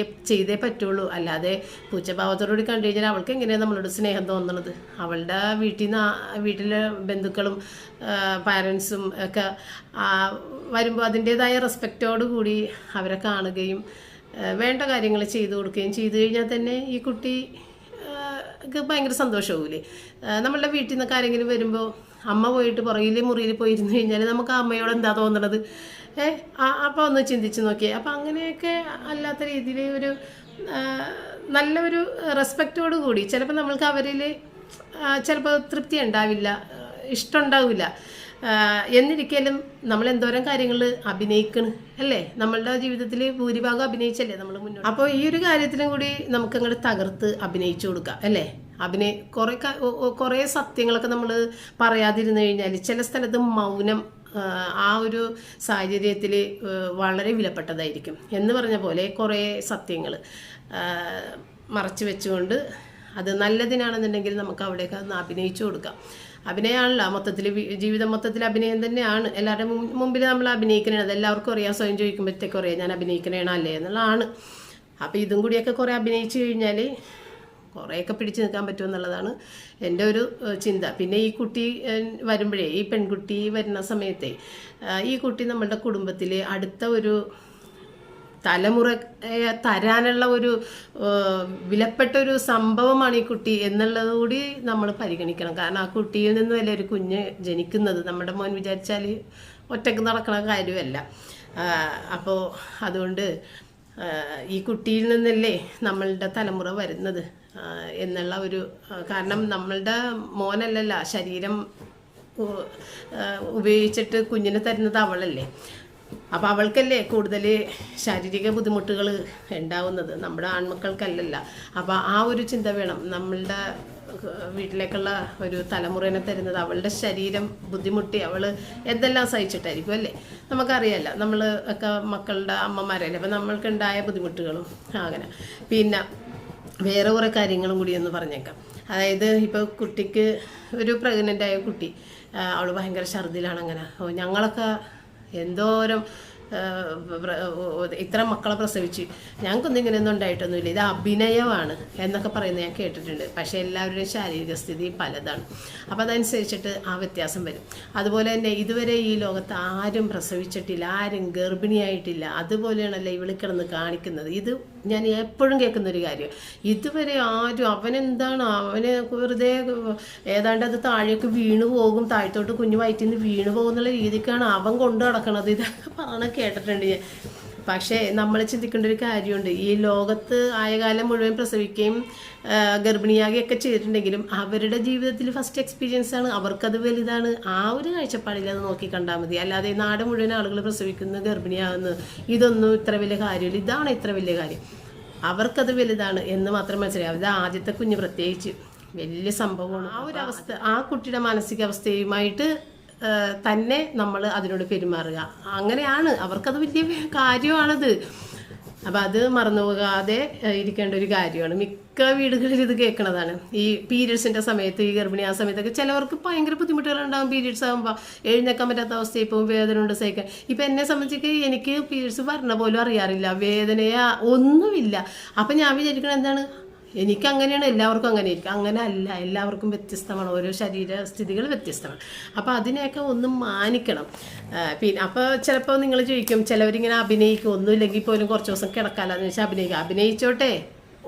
ചെയ്തേ പറ്റുള്ളൂ. അല്ലാതെ പൂച്ചഭാവത്തോടുകൂടി കണ്ടു കഴിഞ്ഞാൽ അവൾക്ക് എങ്ങനെയാണ് നമ്മളോട് സ്നേഹം തോന്നുന്നത്? അവളുടെ വീട്ടിലെ ബന്ധുക്കളും പാരൻസും ഒക്കെ വരുമ്പോൾ അതിൻ്റേതായ റെസ്പെക്റ്റോടുകൂടി അവരെ കാണുകയും വേണ്ട കാര്യങ്ങൾ ചെയ്തു കൊടുക്കുകയും ചെയ്തു കഴിഞ്ഞാൽ തന്നെ ഈ കുട്ടിക്ക് ഭയങ്കര സന്തോഷമാവില്ലേ? നമ്മളുടെ വീട്ടിൽ നിന്നൊക്കെ ആരെങ്കിലും വരുമ്പോൾ അമ്മ പോയിട്ട് പുറകിൽ മുറിയിൽ പോയിരുന്നു കഴിഞ്ഞാൽ നമുക്ക് ആ അമ്മയോട് എന്താ തോന്നണത്? അപ്പോൾ ഒന്ന് ചിന്തിച്ച് നോക്കിയേ. അപ്പം അങ്ങനെയൊക്കെ അല്ലാത്ത രീതിയിൽ ഒരു നല്ലൊരു റെസ്പെക്റ്റോട് കൂടി ചിലപ്പോൾ നമ്മൾക്ക് അവരിൽ ചിലപ്പോൾ തൃപ്തി ഉണ്ടാവില്ല, ഇഷ്ടം ഉണ്ടാവില്ല. എന്നിരിക്കലും നമ്മൾ എന്തോരം കാര്യങ്ങൾ അഭിനയിക്കണം അല്ലേ? നമ്മളുടെ ജീവിതത്തിൽ ഭൂരിഭാഗം അഭിനയിച്ചല്ലേ നമ്മൾ മുന്നോട്ട്. അപ്പോൾ ഈ ഒരു കാര്യത്തിലും കൂടി നമുക്ക് അങ്ങോട്ട് തകർത്ത് അഭിനയിച്ചു കൊടുക്കാം അല്ലേ? കുറേ സത്യങ്ങളൊക്കെ നമ്മൾ പറയാതിരുന്നു കഴിഞ്ഞാൽ ചില സ്ഥലത്ത് മൗനം ആ ഒരു സാഹചര്യത്തിൽ വളരെ വിലപ്പെട്ടതായിരിക്കും. എന്ന് പറഞ്ഞ പോലെ കുറേ സത്യങ്ങൾ മറച്ചു വെച്ചുകൊണ്ട് അത് നല്ലതിനാണെന്നുണ്ടെങ്കിൽ നമുക്ക് അവിടെയൊക്കെ ഒന്ന് അഭിനയിച്ചു കൊടുക്കാം. അഭിനയമാണല്ലോ മൊത്തത്തിൽ, ജീവിതം മൊത്തത്തിൽ അഭിനയം തന്നെയാണ്. എല്ലാവരുടെ മുമ്പിൽ നമ്മൾ അഭിനയിക്കണേ, അതെല്ലാവർക്കും അറിയാം. സ്വയം ചോദിക്കുമ്പോഴത്തേക്കും അറിയാം ഞാൻ അഭിനയിക്കണേണോ അല്ലേ എന്നുള്ളതാണ്. അപ്പോൾ ഇതും കൂടിയൊക്കെ കുറേ അഭിനയിച്ചു കഴിഞ്ഞാൽ കുറേയൊക്കെ പിടിച്ചു നിൽക്കാൻ പറ്റുമെന്നുള്ളതാണ് എൻ്റെ ഒരു ചിന്ത. പിന്നെ ഈ കുട്ടി വരുമ്പോഴേ, ഈ പെൺകുട്ടി വരുന്ന സമയത്തെ ഈ കുട്ടി നമ്മളുടെ കുടുംബത്തിൽ അടുത്ത ഒരു തലമുറ തരാനുള്ള ഒരു വിലപ്പെട്ടൊരു സംഭവമാണ് ഈ കുട്ടി എന്നുള്ളത് കൂടി നമ്മൾ പരിഗണിക്കണം. കാരണം ആ കുട്ടിയിൽ നിന്നുമല്ല ഒരു കുഞ്ഞ് ജനിക്കുന്നത്. നമ്മുടെ മോൻ വിചാരിച്ചാൽ ഒറ്റക്ക് നടക്കണ കാര്യമല്ല. അപ്പോൾ അതുകൊണ്ട് ഈ കുട്ടിയിൽ നിന്നല്ലേ നമ്മളുടെ തലമുറ വരുന്നത് എന്നുള്ള ഒരു കാരണം നമ്മളുടെ മോനല്ലല്ല, ശരീരം ഉപയോഗിച്ചിട്ട് കുഞ്ഞിനെ തരുന്നത് അവളല്ലേ. അപ്പോൾ അവൾക്കല്ലേ കൂടുതൽ ശാരീരിക ബുദ്ധിമുട്ടുകൾ ഉണ്ടാവുന്നത്, നമ്മുടെ ആൺമക്കൾക്കല്ലല്ല. അപ്പോൾ ആ ഒരു ചിന്ത വേണം. നമ്മളുടെ വീട്ടിലേക്കുള്ള ഒരു തലമുറേനെ തരുന്നത് അവളുടെ ശരീരം ബുദ്ധിമുട്ടി അവൾ എന്തെല്ലാം സഹിച്ചിട്ടായിരിക്കും അല്ലേ? നമുക്കറിയാമല്ലോ, നമ്മൾ ഒക്കെ മക്കളുടെ അമ്മമാരല്ലേ, അപ്പം നമ്മൾക്കുണ്ടായ ബുദ്ധിമുട്ടുകളും അങ്ങനെ. പിന്നെ വേറെ കുറേ കാര്യങ്ങളും കൂടി എന്ന് പറഞ്ഞേക്കാം. അതായത് ഇപ്പോൾ കുട്ടിക്ക് ഒരു പ്രഗ്നൻ്റ് ആയ കുട്ടി, അവൾ ഭയങ്കര ഛർദിലാണ്. അങ്ങനെ ഞങ്ങളൊക്കെ എന്തോരം ഇത്ര മക്കളെ പ്രസവിച്ച് ഞങ്ങൾക്കൊന്നും ഇങ്ങനെയൊന്നും ഉണ്ടായിട്ടൊന്നുമില്ല, ഇത് അഭിനയമാണ് എന്നൊക്കെ പറയുന്നത് ഞാൻ കേട്ടിട്ടുണ്ട്. പക്ഷേ എല്ലാവരുടെയും ശാരീരിക സ്ഥിതി പലതാണ്. അപ്പോൾ അതനുസരിച്ചിട്ട് ആ വ്യത്യാസം വരും. അതുപോലെ തന്നെ ഇതുവരെ ഈ ലോകത്ത് ആരും പ്രസവിച്ചിട്ടില്ല, ആരും ഗർഭിണിയായിട്ടില്ല. അതുപോലെയാണല്ലോ ഇവൾ കിടന്ന് കാണിക്കുന്നത്. ഇത് ഞാൻ എപ്പോഴും കേൾക്കുന്നൊരു കാര്യം. ഇതുവരെ ആരും അവന് വെറുതെ ഏതാണ്ട് അത് താഴേക്ക് വീണു പോകും, താഴത്തോട്ട് കുഞ്ഞു വയറ്റിൽ നിന്ന് വീണു പോകുന്നുള്ള രീതിക്കാണ് അവൻ കൊണ്ടു നടക്കണത്. ഇതൊക്കെ പറഞ്ഞ കേട്ടിട്ടുണ്ട് ഞാൻ. പക്ഷേ നമ്മൾ ചിന്തിക്കേണ്ട ഒരു കാര്യമുണ്ട്. ഈ ലോകത്ത് ആയ കാലം മുഴുവൻ പ്രസവിക്കുകയും ഗർഭിണിയാകുകയൊക്കെ ചെയ്തിട്ടുണ്ടെങ്കിലും അവരുടെ ജീവിതത്തിൽ ഫസ്റ്റ് എക്സ്പീരിയൻസ് ആണ്, അവർക്കത് വലുതാണ്. ആ ഒരു കാഴ്ചപ്പാടിൽ അത് നോക്കി കണ്ടാൽ മതി. അല്ലാതെ നാട് മുഴുവൻ ആളുകൾ പ്രസവിക്കുന്നു, ഗർഭിണിയാകുന്നു, ഇതൊന്നും ഇത്ര വലിയ കാര്യമില്ല, ഇതാണ് ഇത്ര വലിയ കാര്യം, അവർക്കത് വലുതാണ് എന്ന് മാത്രം മനസ്സിലാവും. അത് ആദ്യത്തെ കുഞ്ഞ് പ്രത്യേകിച്ച് വലിയ സംഭവമാണ്. ആ ഒരു അവസ്ഥ, ആ കുട്ടിയുടെ മാനസികാവസ്ഥയുമായിട്ട് തന്നെ നമ്മൾ അതിനോട് പെരുമാറുക. അങ്ങനെയാണ്, അവർക്കത് വലിയ കാര്യമാണത്. അപ്പം അത് മറന്നുപോകാതെ ഇരിക്കേണ്ട ഒരു കാര്യമാണ്. മിക്ക വീടുകളിൽ ഇത് കേൾക്കണതാണ്. ഈ പീരിയഡ്സിൻ്റെ സമയത്ത്, ഈ ഗർഭിണി ആ സമയത്തൊക്കെ ചിലവർക്ക് ഭയങ്കര ബുദ്ധിമുട്ടുകളുണ്ടാകും. പീരിയഡ്സ് ആകുമ്പോൾ എഴുന്നേക്കാൻ പറ്റാത്ത അവസ്ഥയിൽ പോകും, വേദന ഉണ്ട് സഹിക്കാൻ. ഇപ്പം എന്നെ സംബന്ധിച്ച് എനിക്ക് പീരിയഡ്സ് പറഞ്ഞ പോലും അറിയാറില്ല, വേദനയാ ഒന്നുമില്ല. അപ്പം ഞാൻ വിചാരിക്കണം എന്താണ്, എനിക്കങ്ങനെയാണ്, എല്ലാവർക്കും അങ്ങനെ ആയിരിക്കും. അങ്ങനെ അല്ല, എല്ലാവർക്കും വ്യത്യസ്തമാണ്, ഓരോ ശരീരസ്ഥിതികൾ വ്യത്യസ്തമാണ്. അപ്പോൾ അതിനെയൊക്കെ ഒന്നും മാനിക്കണം. പിന്നെ അപ്പോൾ ചിലപ്പോൾ നിങ്ങൾ ചോദിക്കും, ചിലവരിങ്ങനെ അഭിനയിക്കും, ഒന്നുമില്ലെങ്കിൽ പോലും കുറച്ച് ദിവസം കിടക്കാമെന്ന് വെച്ചാൽ അഭിനയിച്ചോട്ടെ.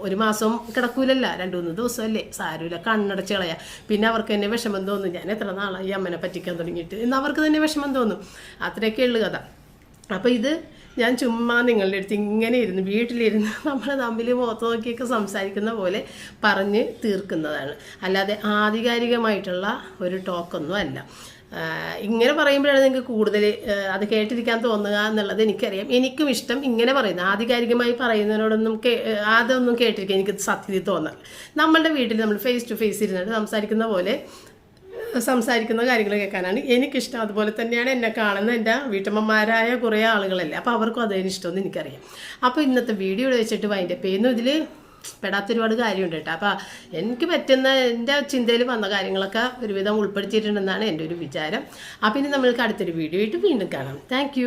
ഒരു മാസം കിടക്കൂലല്ല, 2-3 ദിവസമല്ലേ, സാരമില്ല, കണ്ണടച്ച് കളയാം. പിന്നെ അവർക്ക് തന്നെ വിഷമം തോന്നും, ഞാൻ എത്ര നാളായി അമ്മനെ പറ്റിക്കാൻ തുടങ്ങിയിട്ട് എന്ന് അവർക്ക് തന്നെ വിഷമം തോന്നും. അത്രയൊക്കെ ഉള്ളു കഥ. അപ്പോൾ ഇത് ഞാൻ ചുമ്മാ നിങ്ങളുടെ അടുത്ത് ഇങ്ങനെ ഇരുന്ന് വീട്ടിലിരുന്ന് നമ്മൾ തമ്മിൽ മുഖത്ത് നോക്കിയൊക്കെ സംസാരിക്കുന്ന പോലെ പറഞ്ഞ് തീർക്കുന്നതാണ്. അല്ലാതെ ആധികാരികമായിട്ടുള്ള ഒരു ടോക്കൊന്നും അല്ല. ഇങ്ങനെ പറയുമ്പോഴാണ് നിങ്ങൾക്ക് കൂടുതൽ അത് കേട്ടിരിക്കാൻ തോന്നുക എന്നുള്ളത് എനിക്കറിയാം. എനിക്കും ഇഷ്ടം ഇങ്ങനെ പറയുന്നത്. ആധികാരികമായി പറയുന്നതിനോടൊന്നും അതൊന്നും കേട്ടിരിക്കാൻ എനിക്ക് സത്യത്തിൽ തോന്നാറ്. നമ്മളുടെ വീട്ടിൽ നമ്മൾ ഫേസ് ടു ഫേസ് ഇരുന്നിട്ട് സംസാരിക്കുന്ന പോലെ സംസാരിക്കുന്ന കാര്യങ്ങൾ കേൾക്കാനാണ് എനിക്കിഷ്ടം. അതുപോലെ തന്നെയാണ് എന്നെ കാണുന്ന എൻ്റെ വീട്ടമ്മമാരായ കുറേ ആളുകളല്ലേ, അപ്പോൾ അവർക്കും അതിന് ഇഷ്ടമെന്ന് എനിക്കറിയാം. അപ്പോൾ ഇന്നത്തെ വീഡിയോ വെച്ചിട്ട് വൈൻഡപ്പ് ചെയ്യുന്നു. ഇതിൽ പെടാത്ത ഒരുപാട് കാര്യമുണ്ട് കേട്ടോ. അപ്പോൾ എനിക്ക് പറ്റുന്ന എൻ്റെ ചിന്തയിൽ വന്ന കാര്യങ്ങളൊക്കെ ഒരുവിധം ഉൾപ്പെടുത്തിയിട്ടുണ്ടെന്നാണ് എൻ്റെ ഒരു വിചാരം. അപ്പോൾ ഇനി നമ്മൾക്ക് അടുത്തൊരു വീഡിയോ ആയിട്ട് വീണ്ടും കാണാം. താങ്ക്